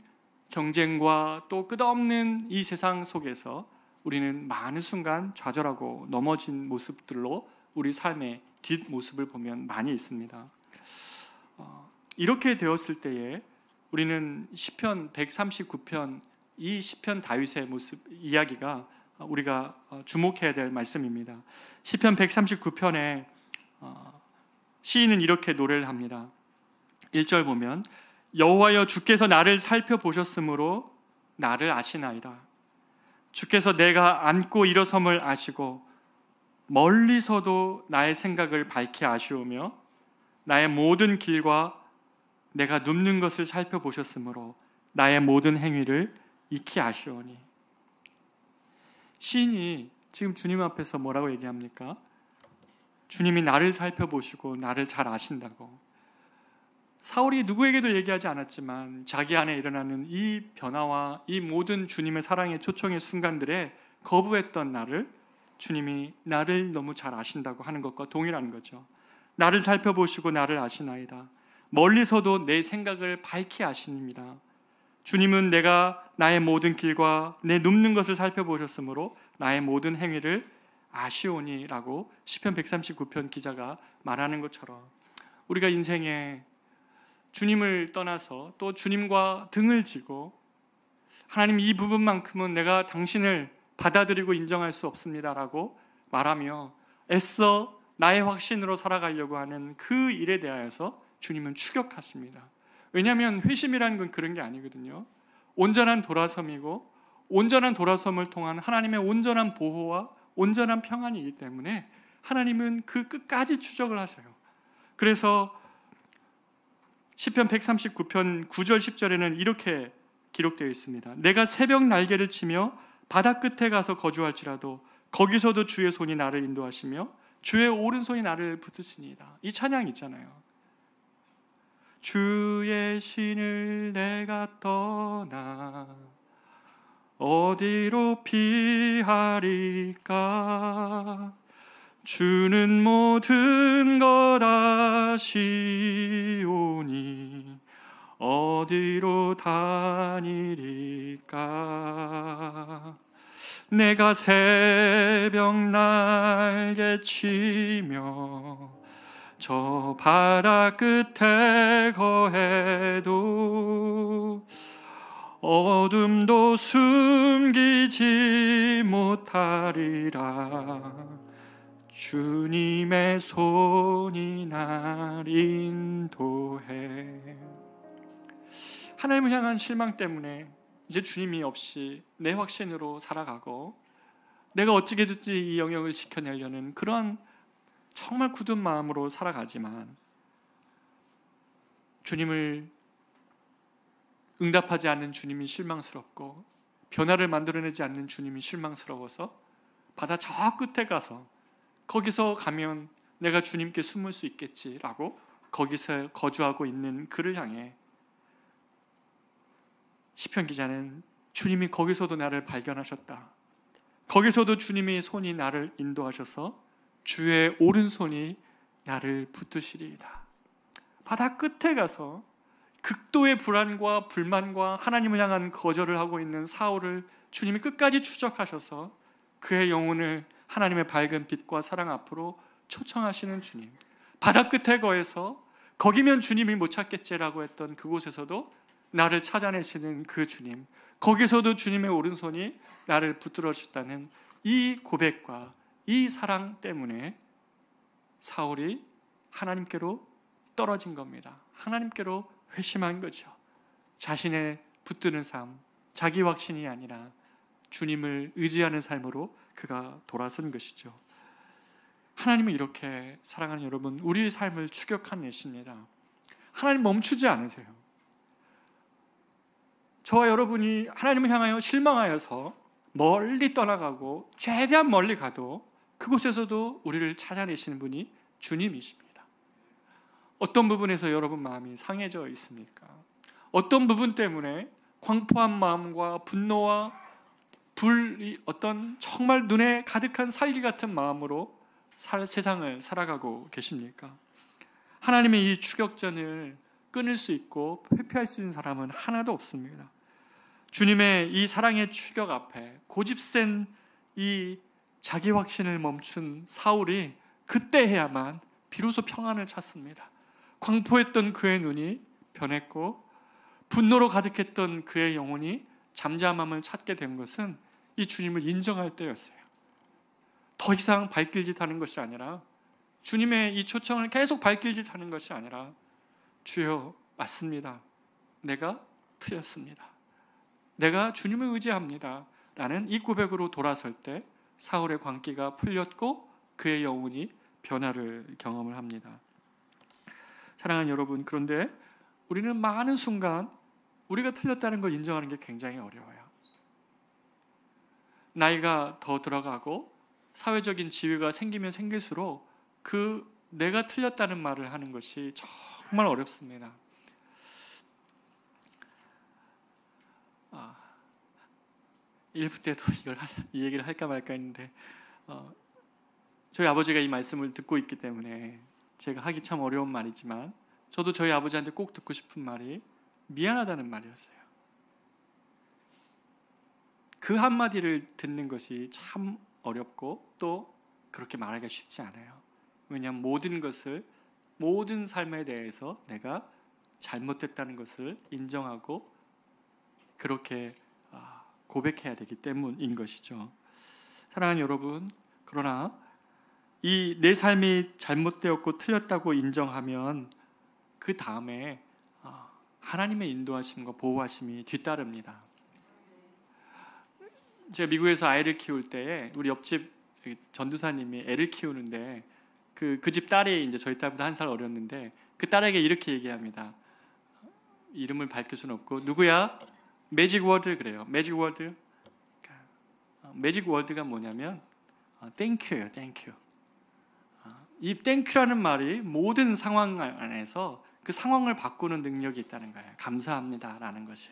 경쟁과 또 끝없는 이 세상 속에서 우리는 많은 순간 좌절하고 넘어진 모습들로 우리 삶의 뒷모습을 보면 많이 있습니다. 이렇게 되었을 때에 우리는 시편 139편 이 시편 다윗의 모습 이야기가 우리가 주목해야 될 말씀입니다. 시편 139편에 시인은 이렇게 노래를 합니다. 1절 보면 여호와여 주께서 나를 살펴보셨으므로 나를 아시나이다. 주께서 내가 앉고 일어섬을 아시고 멀리서도 나의 생각을 밝히 아시오며 나의 모든 길과 내가 눕는 것을 살펴보셨으므로 나의 모든 행위를 익히 아시오니. 시인이 지금 주님 앞에서 뭐라고 얘기합니까? 주님이 나를 살펴보시고 나를 잘 아신다고. 사울이 누구에게도 얘기하지 않았지만 자기 안에 일어나는 이 변화와 이 모든 주님의 사랑의 초청의 순간들에 거부했던 나를 주님이 나를 너무 잘 아신다고 하는 것과 동일한 거죠. 나를 살펴보시고 나를 아시나이다. 멀리서도 내 생각을 밝히 아십니다. 주님은 내가 나의 모든 길과 내 눕는 것을 살펴보셨으므로 나의 모든 행위를 아시오니라고 시편 139편 기자가 말하는 것처럼 우리가 인생에 주님을 떠나서 또 주님과 등을 지고 하나님 이 부분만큼은 내가 당신을 받아들이고 인정할 수 없습니다라고 말하며 애써 나의 확신으로 살아가려고 하는 그 일에 대하여서 주님은 추격하십니다. 왜냐하면 회심이라는 건 그런 게 아니거든요. 온전한 돌아섬이고 온전한 돌아섬을 통한 하나님의 온전한 보호와 온전한 평안이기 때문에 하나님은 그 끝까지 추적을 하세요. 그래서 시편 139편 9절 10절에는 이렇게 기록되어 있습니다. 내가 새벽 날개를 치며 바다 끝에 가서 거주할지라도 거기서도 주의 손이 나를 인도하시며 주의 오른손이 나를 붙드시니이다. 이 찬양 있잖아요. 주의 신을 내가 떠나 어디로 피하리까? 주는 모든 것 아시오니 어디로 다니리까? 내가 새벽 날개 치며 저 바다 끝에 거해도 어둠도 숨기지 못하리라. 주님의 손이 날 인도해. 하나님을 향한 실망 때문에 이제 주님이 없이 내 확신으로 살아가고 내가 어찌게든지 이 영역을 지켜내려는 그런 정말 굳은 마음으로 살아가지만 주님을 응답하지 않는 주님이 실망스럽고 변화를 만들어내지 않는 주님이 실망스러워서 바다 저 끝에 가서 거기서 가면 내가 주님께 숨을 수 있겠지라고 거기서 거주하고 있는 그를 향해 시편 기자는 주님이 거기서도 나를 발견하셨다. 거기서도 주님의 손이 나를 인도하셔서 주의 오른손이 나를 붙드시리이다. 바다 끝에 가서 극도의 불안과 불만과 하나님을 향한 거절을 하고 있는 사울을 주님이 끝까지 추적하셔서 그의 영혼을 하나님의 밝은 빛과 사랑 앞으로 초청하시는 주님. 바다 끝에 거해서 거기면 주님이 못 찾겠지라고 했던 그곳에서도 나를 찾아내시는 그 주님. 거기서도 주님의 오른손이 나를 붙들어 주셨다는 이 고백과 이 사랑 때문에 사울이 하나님께로 떨어진 겁니다. 하나님께로 회심한 거죠. 자신의 붙드는 삶, 자기 확신이 아니라 주님을 의지하는 삶으로 그가 돌아선 것이죠. 하나님은 이렇게 사랑하는 여러분, 우리의 삶을 추격하내십니다. 하나님 멈추지 않으세요. 저와 여러분이 하나님을 향하여 실망하여서 멀리 떠나가고 최대한 멀리 가도 그곳에서도 우리를 찾아내시는 분이 주님이십니다. 어떤 부분에서 여러분 마음이 상해져 있습니까? 어떤 부분 때문에 광포한 마음과 분노와 어떤 정말 눈에 가득한 살기 같은 마음으로 세상을 살아가고 계십니까? 하나님의 이 추격전을 끊을 수 있고 회피할 수 있는 사람은 하나도 없습니다. 주님의 이 사랑의 추격 앞에 고집센 이 자기 확신을 멈춘 사울이 그때 해야만 비로소 평안을 찾습니다. 광포했던 그의 눈이 변했고 분노로 가득했던 그의 영혼이 잠잠함을 찾게 된 것은 이 주님을 인정할 때였어요. 더 이상 발길짓 하는 것이 아니라 주님의 이 초청을 계속 발길짓 하는 것이 아니라 주여 맞습니다. 내가 틀렸습니다. 내가 주님을 의지합니다. 라는 이 고백으로 돌아설 때 사울의 광기가 풀렸고 그의 영혼이 변화를 경험을 합니다. 사랑하는 여러분, 그런데 우리는 많은 순간 우리가 틀렸다는 걸 인정하는 게 굉장히 어려워요. 나이가 더 들어가고 사회적인 지위가 생기면 생길수록 그 내가 틀렸다는 말을 하는 것이 정말 어렵습니다. 일부 때도 이 얘기를 할까 말까 했는데 저희 아버지가 이 말씀을 듣고 있기 때문에 제가 하기 참 어려운 말이지만 저도 저희 아버지한테 꼭 듣고 싶은 말이 미안하다는 말이었어요. 그 한마디를 듣는 것이 참 어렵고 또 그렇게 말하기가 쉽지 않아요. 왜냐하면 모든 삶에 대해서 내가 잘못됐다는 것을 인정하고 그렇게 고백해야 되기 때문인 것이죠. 사랑하는 여러분, 그러나 이 내 삶이 잘못되었고 틀렸다고 인정하면 그 다음에 하나님의 인도하심과 보호하심이 뒤따릅니다. 제가 미국에서 아이를 키울 때에 우리 옆집 전도사님이 애를 키우는데 그 집 딸이 이제 저희 딸보다 1살 어렸는데 그 딸에게 이렇게 얘기합니다. 이름을 밝힐 수는 없고 누구야? 매직 워드 그래요. 매직 워드. 매직 워드가 뭐냐면 땡큐예요. 땡큐. 이 땡큐라는 말이 모든 상황 안에서 그 그 상황을 바꾸는 능력이 있다는 거예요. 감사합니다라는 것이.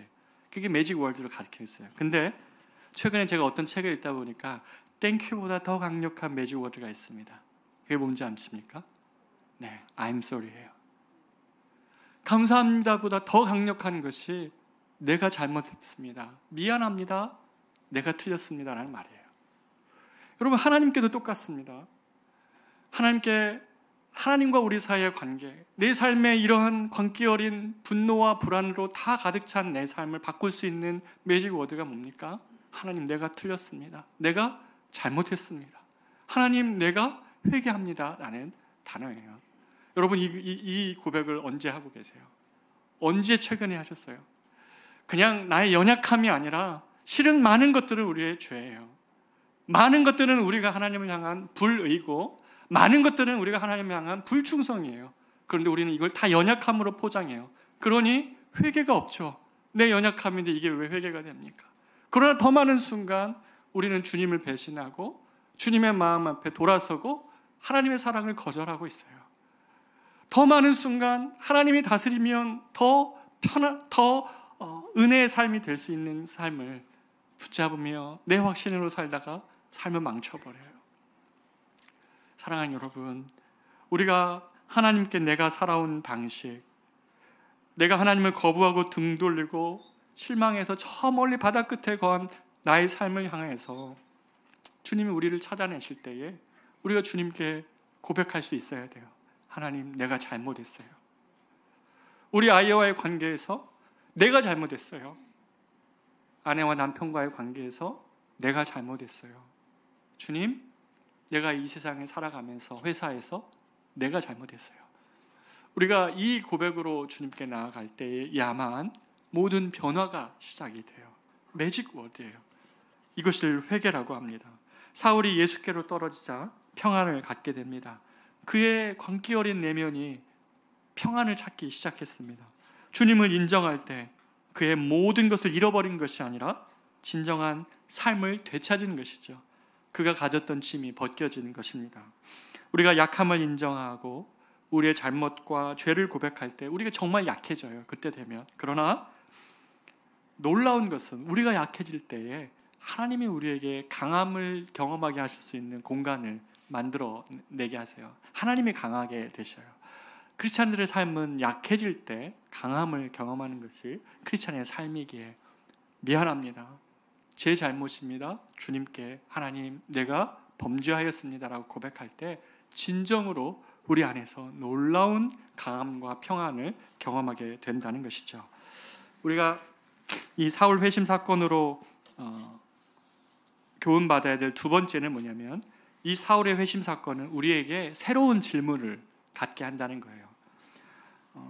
그게 매직 월드로 가르쳐 있어요. 근데 최근에 제가 어떤 책을 읽다 보니까 땡큐보다 더 강력한 매직 워드가 있습니다. 그게 뭔지 아십니까? 네, I'm sorry예요. 감사합니다보다 더 강력한 것이 내가 잘못했습니다. 미안합니다. 내가 틀렸습니다라는 말이에요. 여러분, 하나님께도 똑같습니다. 하나님과 우리 사이의 관계, 내 삶에 이러한 광기 어린 분노와 불안으로 다 가득 찬 내 삶을 바꿀 수 있는 매직 워드가 뭡니까? 하나님, 내가 틀렸습니다. 내가 잘못했습니다. 하나님, 내가 회개합니다 라는 단어예요. 여러분, 이 고백을 언제 하고 계세요? 언제 최근에 하셨어요? 그냥 나의 연약함이 아니라 실은 많은 것들은 우리의 죄예요. 많은 것들은 우리가 하나님을 향한 불의고, 많은 것들은 우리가 하나님을 향한 불충성이에요. 그런데 우리는 이걸 다 연약함으로 포장해요. 그러니 회개가 없죠. 내 연약함인데 이게 왜 회개가 됩니까? 그러나 더 많은 순간 우리는 주님을 배신하고 주님의 마음 앞에 돌아서고 하나님의 사랑을 거절하고 있어요. 더 많은 순간 하나님이 다스리면 더 은혜의 삶이 될 수 있는 삶을 붙잡으며 내 확신으로 살다가 삶을 망쳐버려요. 사랑하는 여러분, 우리가 하나님께 내가 살아온 방식, 내가 하나님을 거부하고 등 돌리고 실망해서 저 멀리 바다 끝에 거한 나의 삶을 향해서 주님이 우리를 찾아내실 때에 우리가 주님께 고백할 수 있어야 돼요. 하나님, 내가 잘못했어요. 우리 아이와의 관계에서 내가 잘못했어요. 아내와 남편과의 관계에서 내가 잘못했어요. 주님, 내가 이 세상에 살아가면서 회사에서 내가 잘못했어요. 우리가 이 고백으로 주님께 나아갈 때에 야만 모든 변화가 시작이 돼요. 매직 워드예요. 이것을 회개라고 합니다. 사울이 예수께로 떨어지자 평안을 갖게 됩니다. 그의 광기 어린 내면이 평안을 찾기 시작했습니다. 주님을 인정할 때 그의 모든 것을 잃어버린 것이 아니라 진정한 삶을 되찾은 것이죠. 그가 가졌던 짐이 벗겨지는 것입니다. 우리가 약함을 인정하고 우리의 잘못과 죄를 고백할 때 우리가 정말 약해져요. 그때 되면. 그러나 놀라운 것은 우리가 약해질 때에 하나님이 우리에게 강함을 경험하게 하실 수 있는 공간을 만들어내게 하세요. 하나님이 강하게 되셔요. 크리스찬들의 삶은 약해질 때 강함을 경험하는 것이 크리스찬의 삶이기에 미안합니다. 제 잘못입니다. 주님께 하나님, 내가 범죄하였습니다라고 고백할 때 진정으로 우리 안에서 놀라운 강함과 평안을 경험하게 된다는 것이죠. 우리가 이 사울 회심 사건으로 교훈받아야 될 두 번째는 뭐냐면, 이 사울의 회심 사건은 우리에게 새로운 질문을 갖게 한다는 거예요.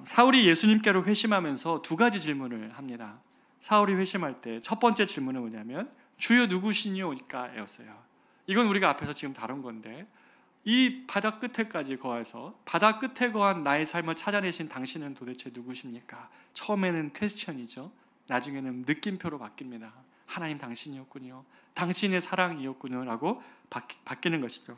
사울이 예수님께로 회심하면서 두 가지 질문을 합니다. 사울이 회심할 때 첫 번째 질문은 뭐냐면, 주여 누구시니오니까였어요. 이건 우리가 앞에서 지금 다룬 건데, 이 바다 끝에까지 거해서 바다 끝에 거한 나의 삶을 찾아내신 당신은 도대체 누구십니까? 처음에는 퀘스천이죠. 나중에는 느낌표로 바뀝니다. 하나님, 당신이었군요. 당신의 사랑이었군요 라고 바뀌는 것이죠.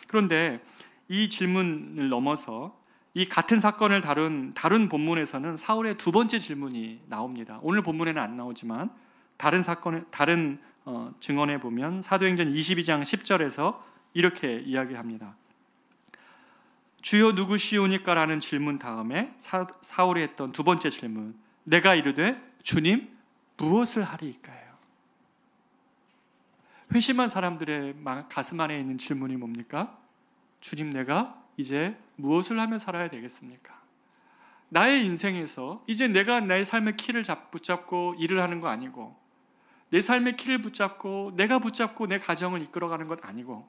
그런데 이 질문을 넘어서 이 같은 사건을 다른 본문에서는 사울의 두 번째 질문이 나옵니다. 오늘 본문에는 안 나오지만 다른 증언에 보면 사도행전 22장 10절에서 이렇게 이야기합니다. 주여 누구시오니까 라는 질문 다음에 사울이 했던 두 번째 질문, 내가 이르되 주님 무엇을 하리이까요? 회심한 사람들의 가슴 안에 있는 질문이 뭡니까? 주님, 내가 이제 무엇을 하며 살아야 되겠습니까? 나의 인생에서 이제 내가 나의 삶의 키를 붙잡고 일을 하는 거 아니고, 내 삶의 키를 붙잡고 내가 붙잡고 내 가정을 이끌어가는 것 아니고,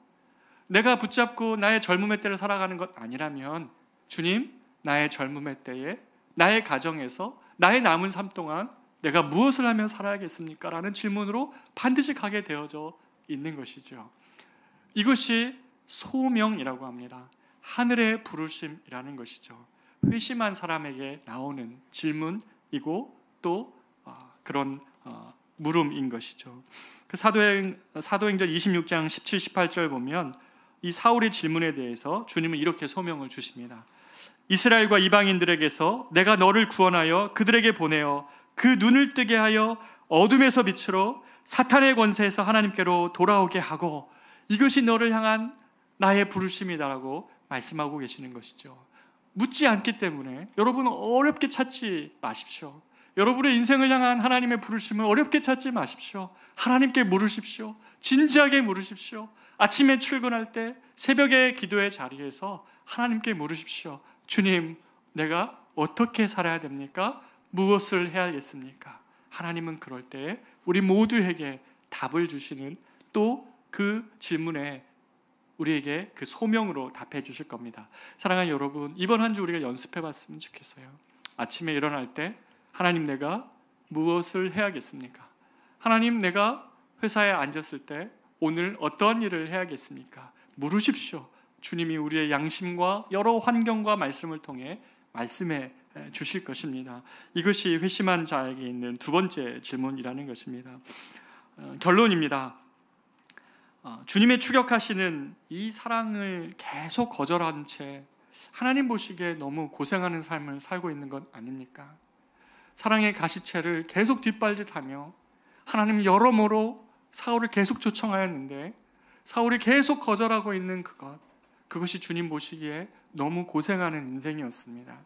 내가 붙잡고 나의 젊음의 때를 살아가는 것 아니라면, 주님, 나의 젊음의 때에 나의 가정에서 나의 남은 삶 동안 내가 무엇을 하며 살아야겠습니까? 라는 질문으로 반드시 가게 되어져 있는 것이죠. 이것이 소명이라고 합니다. 하늘의 부르심이라는 것이죠. 회심한 사람에게 나오는 질문이고 또 그런 물음인 것이죠. 사도행전 26장 17, 18절 보면 이 사울의 질문에 대해서 주님은 이렇게 소명을 주십니다. 이스라엘과 이방인들에게서 내가 너를 구원하여 그들에게 보내어 그 눈을 뜨게 하여 어둠에서 빛으로 사탄의 권세에서 하나님께로 돌아오게 하고 이것이 너를 향한 나의 부르심이다라고 말씀하고 계시는 것이죠. 묻지 않기 때문에 여러분 어렵게 찾지 마십시오. 여러분의 인생을 향한 하나님의 부르심을 어렵게 찾지 마십시오. 하나님께 물으십시오. 진지하게 물으십시오. 아침에 출근할 때 새벽에 기도의 자리에서 하나님께 물으십시오. 주님, 내가 어떻게 살아야 됩니까? 무엇을 해야겠습니까? 하나님은 그럴 때 우리 모두에게 답을 주시는 또 그 질문에 우리에게 그 소명으로 답해 주실 겁니다. 사랑하는 여러분, 이번 한 주 우리가 연습해 봤으면 좋겠어요. 아침에 일어날 때 하나님, 내가 무엇을 해야겠습니까? 하나님, 내가 회사에 앉았을 때 오늘 어떠한 일을 해야겠습니까? 물으십시오. 주님이 우리의 양심과 여러 환경과 말씀을 통해 말씀해 주실 것입니다. 이것이 회심한 자에게 있는 두 번째 질문이라는 것입니다. 결론입니다. 주님의 추격하시는 이 사랑을 계속 거절한 채 하나님 보시기에 너무 고생하는 삶을 살고 있는 것 아닙니까? 사랑의 가시채를 계속 뒷발짓하며 하나님 여러모로 사울을 계속 초청하였는데 사울이 계속 거절하고 있는 그것이 주님 보시기에 너무 고생하는 인생이었습니다.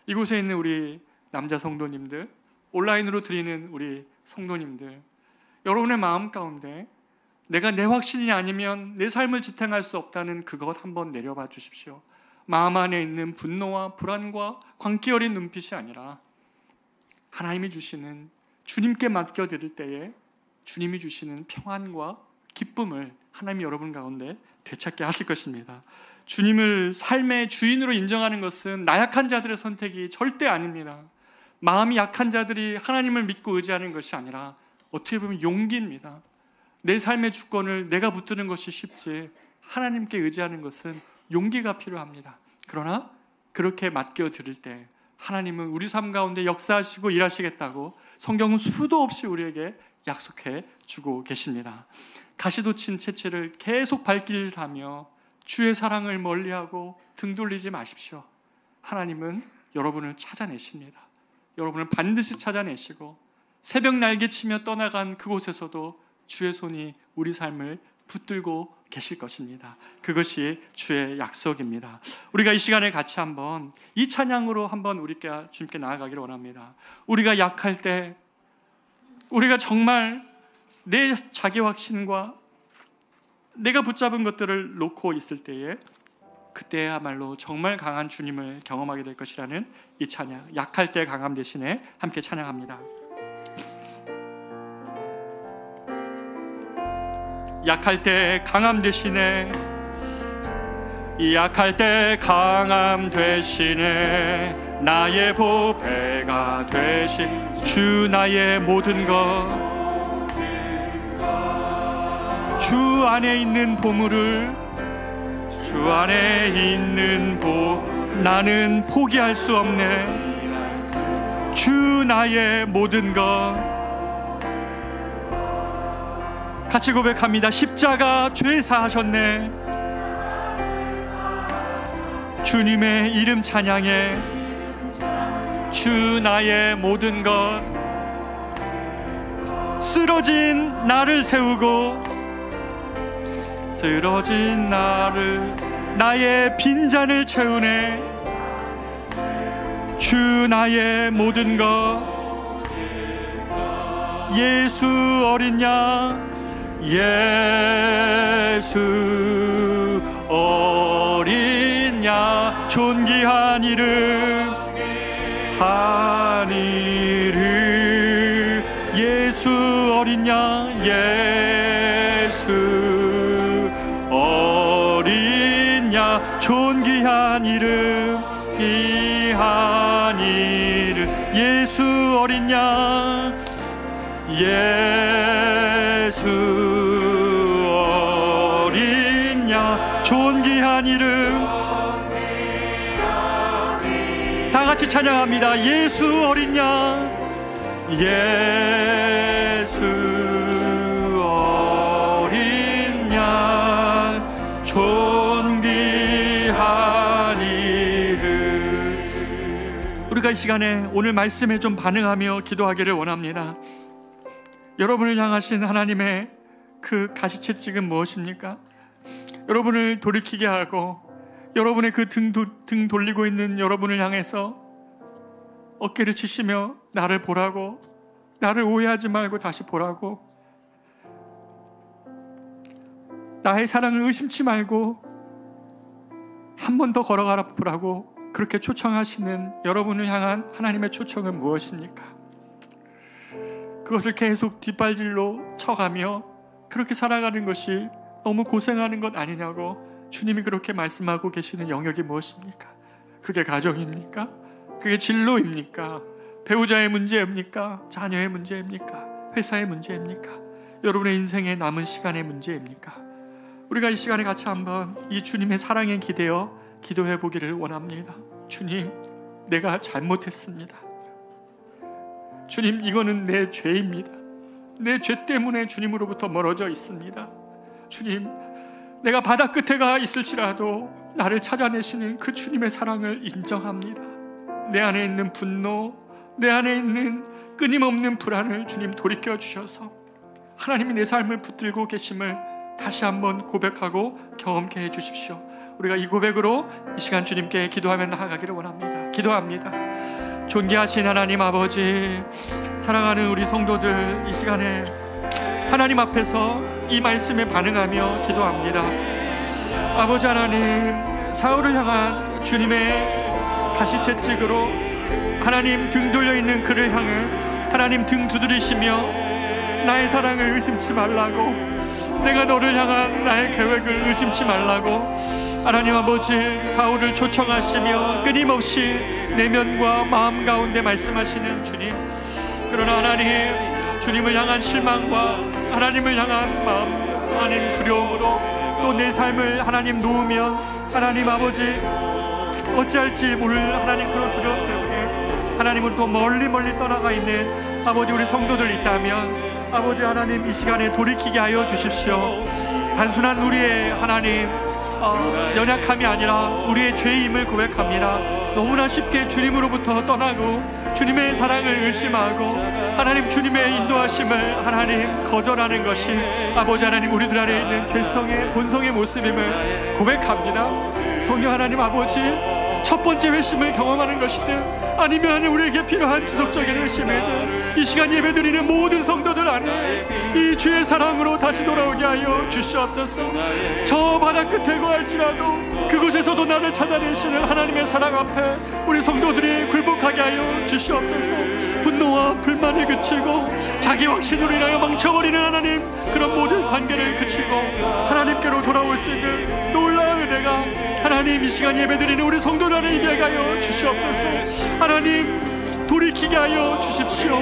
이곳에 있는 우리 남자 성도님들, 온라인으로 드리는 우리 성도님들, 여러분의 마음 가운데 내가 내 확신이 아니면 내 삶을 지탱할 수 없다는 그것 한번 내려봐 주십시오. 마음 안에 있는 분노와 불안과 광기 어린 눈빛이 아니라 하나님이 주시는, 주님께 맡겨드릴 때에 주님이 주시는 평안과 기쁨을 하나님이 여러분 가운데 되찾게 하실 것입니다. 주님을 삶의 주인으로 인정하는 것은 나약한 자들의 선택이 절대 아닙니다. 마음이 약한 자들이 하나님을 믿고 의지하는 것이 아니라 어떻게 보면 용기입니다. 내 삶의 주권을 내가 붙드는 것이 쉽지 하나님께 의지하는 것은 용기가 필요합니다. 그러나 그렇게 맡겨드릴 때 하나님은 우리 삶 가운데 역사하시고 일하시겠다고 성경은 수도 없이 우리에게 약속해 주고 계십니다. 가시도 친 채취를 계속 발길하며 주의 사랑을 멀리하고 등 돌리지 마십시오. 하나님은 여러분을 찾아내십니다. 여러분을 반드시 찾아내시고 새벽 날개치며 떠나간 그곳에서도 주의 손이 우리 삶을 붙들고 계실 것입니다. 그것이 주의 약속입니다. 우리가 이 시간에 같이 한번 이 찬양으로 한번 우리가 주님께 나아가기를 원합니다. 우리가 약할 때, 우리가 정말 내 자기 확신과 내가 붙잡은 것들을 놓고 있을 때에 그때야말로 정말 강한 주님을 경험하게 될 것이라는 이 찬양, 약할 때 강함 대신에 함께 찬양합니다. 약할 때 강함 대신에, 약할 때 강함 대신에 나의 보배가 되신 주, 나의 모든 것, 주 안에 있는 보물을, 주 안에 있는 나는 포기할 수 없네. 주 나의 모든 것. 같이 고백합니다. 십자가 죄 사하셨네. 주님의 이름 찬양해. 주 나의 모든 것. 쓰러진 나를 세우고, 쓰러진 나의 빈잔을 채우네. 주 나의 모든 것. 예수 어린 양, 예수 어린 양, 존귀한 이름, 한 이름, 예수 어린 양, 예수 어린 양, 존귀한 이름, 이 한 이름, 예수 어린 양, 예수 어린 양, 존귀한 이름. 다 같이 찬양합니다. 예수 어린 양, 예수 어린 양, 존귀한 이름. 우리가 이 시간에 오늘 말씀에 좀 반응하며 기도하기를 원합니다. 여러분을 향하신 하나님의 그 가시채찍은 무엇입니까? 여러분을 돌이키게 하고 여러분의 그 등 돌리고 있는 여러분을 향해서 어깨를 치시며 나를 보라고, 나를 오해하지 말고 다시 보라고, 나의 사랑을 의심치 말고 한 번 더 걸어가라 보라고 그렇게 초청하시는 여러분을 향한 하나님의 초청은 무엇입니까? 그것을 계속 뒷발질로 쳐가며 그렇게 살아가는 것이 너무 고생하는 것 아니냐고 주님이 그렇게 말씀하고 계시는 영역이 무엇입니까? 그게 가정입니까? 그게 진로입니까? 배우자의 문제입니까? 자녀의 문제입니까? 회사의 문제입니까? 여러분의 인생의 남은 시간의 문제입니까? 우리가 이 시간에 같이 한번 이 주님의 사랑에 기대어 기도해 보기를 원합니다. 주님, 내가 잘못했습니다. 주님, 이거는 내 죄입니다. 내 죄 때문에 주님으로부터 멀어져 있습니다. 주님, 내가 바다 끝에 가 있을지라도 나를 찾아내시는 그 주님의 사랑을 인정합니다. 내 안에 있는 분노, 내 안에 있는 끊임없는 불안을 주님 돌이켜 주셔서 하나님이 내 삶을 붙들고 계심을 다시 한번 고백하고 경험케 해 주십시오. 우리가 이 고백으로 이 시간 주님께 기도하며 나아가기를 원합니다. 기도합니다. 존귀하신 하나님 아버지, 사랑하는 우리 성도들, 이 시간에 하나님 앞에서 이 말씀에 반응하며 기도합니다. 아버지 하나님, 사울을 향한 주님의 가시채찍으로 하나님 등 돌려있는 그를 향해 하나님 등 두드리시며 나의 사랑을 의심치 말라고, 내가 너를 향한 나의 계획을 의심치 말라고 하나님 아버지 사울을 초청하시며 끊임없이 내면과 마음 가운데 말씀하시는 주님, 그러나 하나님 주님을 향한 실망과 하나님을 향한 마음, 하나님 두려움으로 또 내 삶을 하나님 놓으며 하나님 아버지 어찌할지 모를 하나님 그런 두려움 때문에 하나님으로부터 멀리 떠나가 있는 아버지 우리 성도들 있다면 아버지 하나님 이 시간에 돌이키게 하여 주십시오. 단순한 우리의 하나님 연약함이 아니라 우리의 죄임을 고백합니다. 너무나 쉽게 주님으로부터 떠나고 주님의 사랑을 의심하고 하나님 주님의 인도하심을 하나님 거절하는 것이 아버지 하나님 우리들 안에 있는 죄성의 본성의 모습임을 고백합니다. 성령 하나님 아버지, 첫 번째 회심을 경험하는 것이든 아니면 우리에게 필요한 지속적인 회심이든 이 시간 예배드리는 모든 성도들 안에 이 주의 사랑으로 다시 돌아오게 하여 주시옵소서. 저 바다 끝에 거할지라도 그곳에서도 나를 찾아내시는 하나님의 사랑 앞에 우리 성도들이 굴복하게 하여 주시옵소서. 분노와 불만을 그치고 자기 확신으로 인하여 망쳐버리는 하나님, 그런 모든 관계를 그치고 하나님께로 돌아올 수 있는 놀라운 은혜가 하나님 이 시간 예배드리는 우리 성도들 안에 있게 하여 주시옵소서. 하나님 돌이키게 하여 주십시오.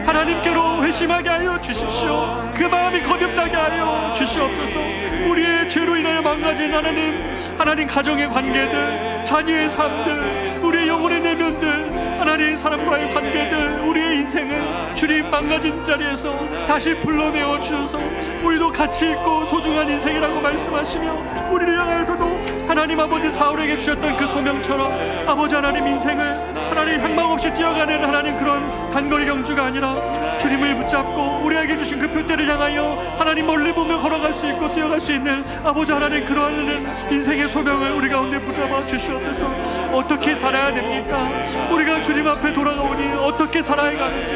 하나님께로 회심하게 하여 주십시오. 그 마음이 거듭나게 하여 주시옵소서. 우리의 죄로 인하여 망가진 하나님 가정의 관계들, 자녀의 삶들, 우리의 영혼의 내면들, 하나님 사람과의 관계들, 우리의 인생을 주님 망가진 자리에서 다시 불러내어 주셔서 우리도 가치 있고 소중한 인생이라고 말씀하시며 우리를 향해서도 하나님 아버지 사울에게 주셨던 그 소명처럼 아버지 하나님 인생을 하나님 향방 없이 뛰어가는 하나님 그런 단거리 경주가 아니라 주님을 붙잡고 우리에게 주신 그 표대를 향하여 하나님 멀리 보며 걸어갈 수 있고 뛰어갈 수 있는 아버지 하나님 그러한 인생의 소명을 우리 가운데 붙잡아 주시옵소서. 어떻게 살아야 됩니까? 우리가 주님 앞에 돌아가오니 어떻게 살아야 가는지,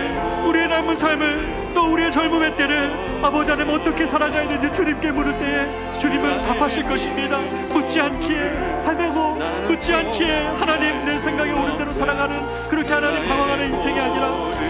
우리의 남은 삶을 또 우리의 젊음의 때를 아버지 하나님 어떻게 살아가야 되는지 주님께 물을 때에 주님은 답하실 것입니다. 묻지 않기에 하되고 묻지 않기에 하나님 내 생각에 오른 대로 살아가는 그렇게 하나님 방황하는 인생이 아니라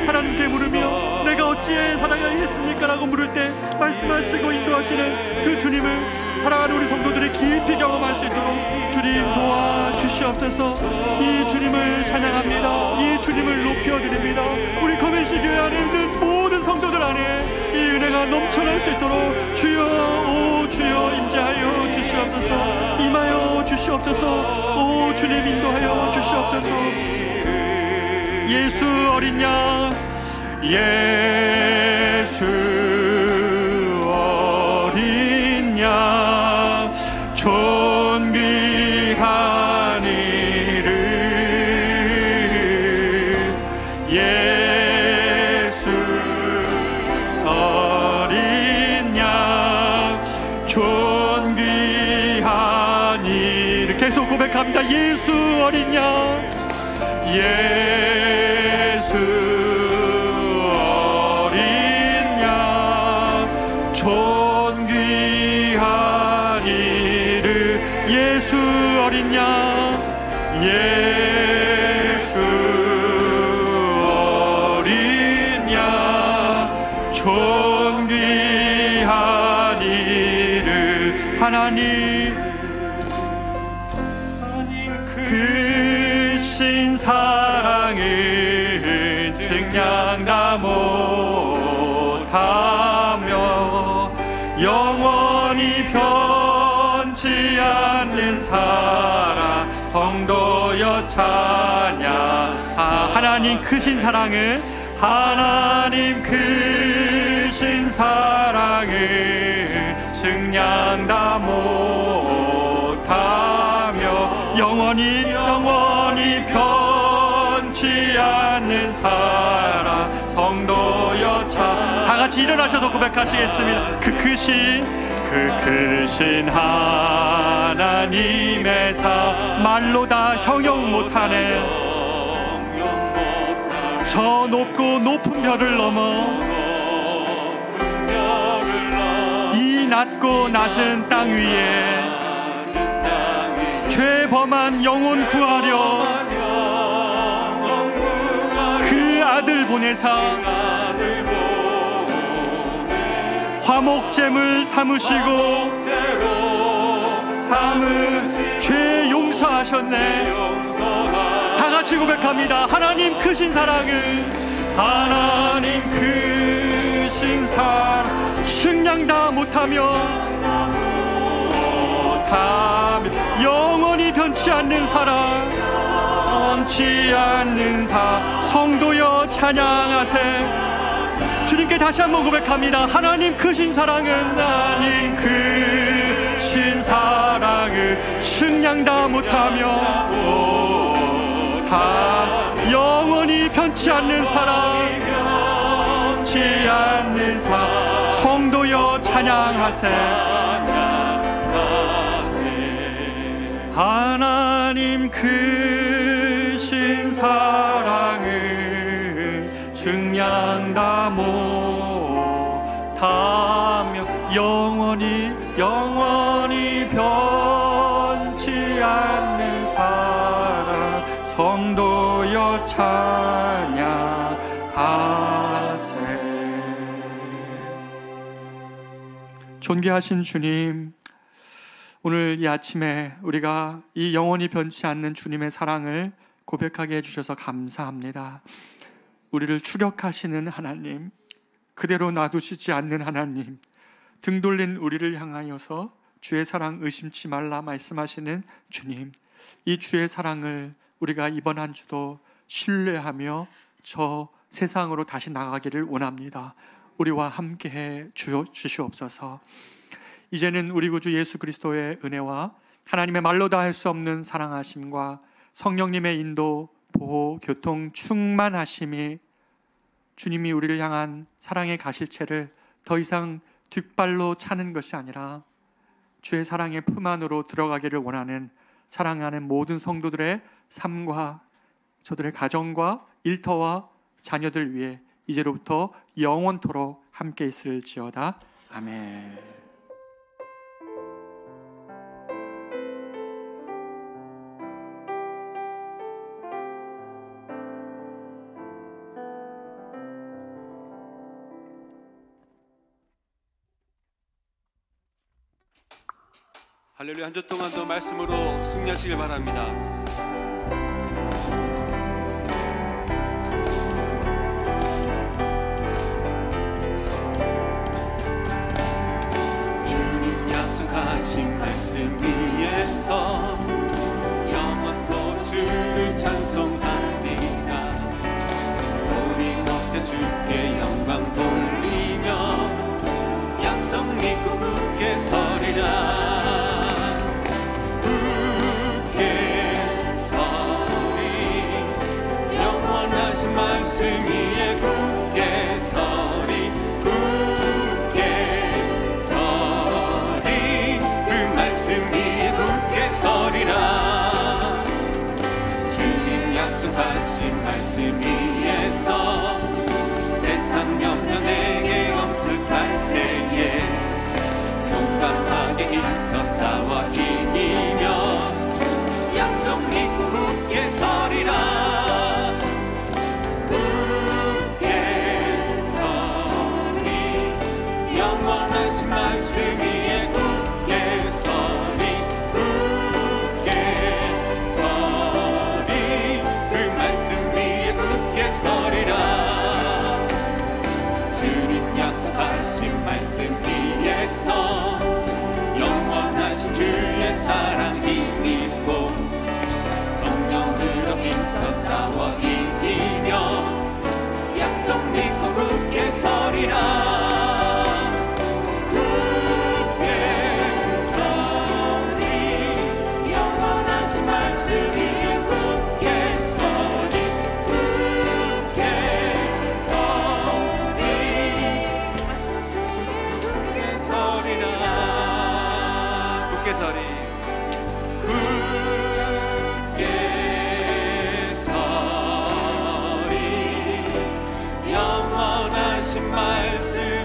하나님께 물으며 내가 어찌해 살아가야겠습니까? 라고 물을 때 말씀하시고 인도하시는 그 주님을 사랑하는 우리 성도들이 깊이 경험할 수 있도록 주님 도와주시옵소서. 이 주님을 찬양합니다. 이 주님을 높여드립니다. 우리 커맨시 교회 안에 있는 모든 성도들 안에 이 은혜가 넘쳐날 수 있도록 주여 오 주여 임재하여 주시옵소서. 임하여 주시옵소서. 오 주님 인도하여 주시옵소서. 예수 어린 양, 예수 어린 양, 존귀한 이름 고백합니다. 예수 어린 양, 예수 어린 양, 존귀한 이름. 예수 어린 양, 예수 어린 양, 존귀한 이름. 하나님 크신 사랑을 증량 다 못하며 영원히 변치 않는 사랑 성도여 찬양. 하나님 크신 사랑을, 하나님 크신 사랑을 증량 다 못하며 영원히 변치 않는 사랑 성도여 찬양. 다 같이 일어나셔서 고백하시겠습니다. 그 크신 하나님의 말로 다 형용 못하네. 저 높고 높은 별을 넘어 이 낮고 낮은 땅 위에 죄 범한 영혼 구하려 그 아들 보내사 화목제물 삼으시고 죄 용서하셨네. 다 같이 고백합니다. 하나님 크신 사랑은, 하나님 크신 사랑 측량 다 못하며 영원히 변치 않는 사랑, 변치 않는 성도여 찬양하세. 주님께 다시 한번 고백합니다. 하나님 크신 사랑은, 하나님 크신 사랑을 측량 다 못하며 영원히 변치 않는 사랑, 변치 않는 성도여 찬양하세. 하나님 크신 사랑을 증량 다 못하며 영원히 변치 않는 사랑 성도여 찬양하세. 존귀하신 주님, 오늘 이 아침에 우리가 이 영원히 변치 않는 주님의 사랑을 고백하게 해주셔서 감사합니다. 우리를 추격하시는 하나님, 그대로 놔두시지 않는 하나님, 등 돌린 우리를 향하여서 주의 사랑 의심치 말라 말씀하시는 주님, 이 주의 사랑을 우리가 이번 한 주도 신뢰하며 저 세상으로 다시 나가기를 원합니다. 우리와 함께해 주시옵소서. 이제는 우리 구주 예수 그리스도의 은혜와 하나님의 말로 다 할 수 없는 사랑하심과 성령님의 인도, 보호, 교통, 충만하심이 주님이 우리를 향한 사랑의 가실체를 더 이상 뒷발로 차는 것이 아니라 주의 사랑의 품 안으로 들어가기를 원하는 사랑하는 모든 성도들의 삶과 저들의 가정과 일터와 자녀들 위해 이제로부터 영원토록 함께 있을지어다. 아멘. 할렐루야. 한 주 동안도 말씀으로 승리하시길 바랍니다. 주님 약속하신 말씀 위에서 영원토록 주를 찬송하리라. 소리 높여 주께 영광 돌리며 약속 믿고 굳게 서리라. 굳게 영원하신 말씀 위에 굳게 서리 굳게 서리 그 말씀 위에 굳게 서리라 주님 약속하신 말씀 위에서 영원하신 주의 사랑 힘입고 성령으로 힘써 싸워 이기며 약속 믿고 굳게 서리라 굳게 서리 영원하신 말씀 위에 굳게 서리 굳게 서리 굳게 서리라 굳게 서리 굳게 서리 영원하신 말씀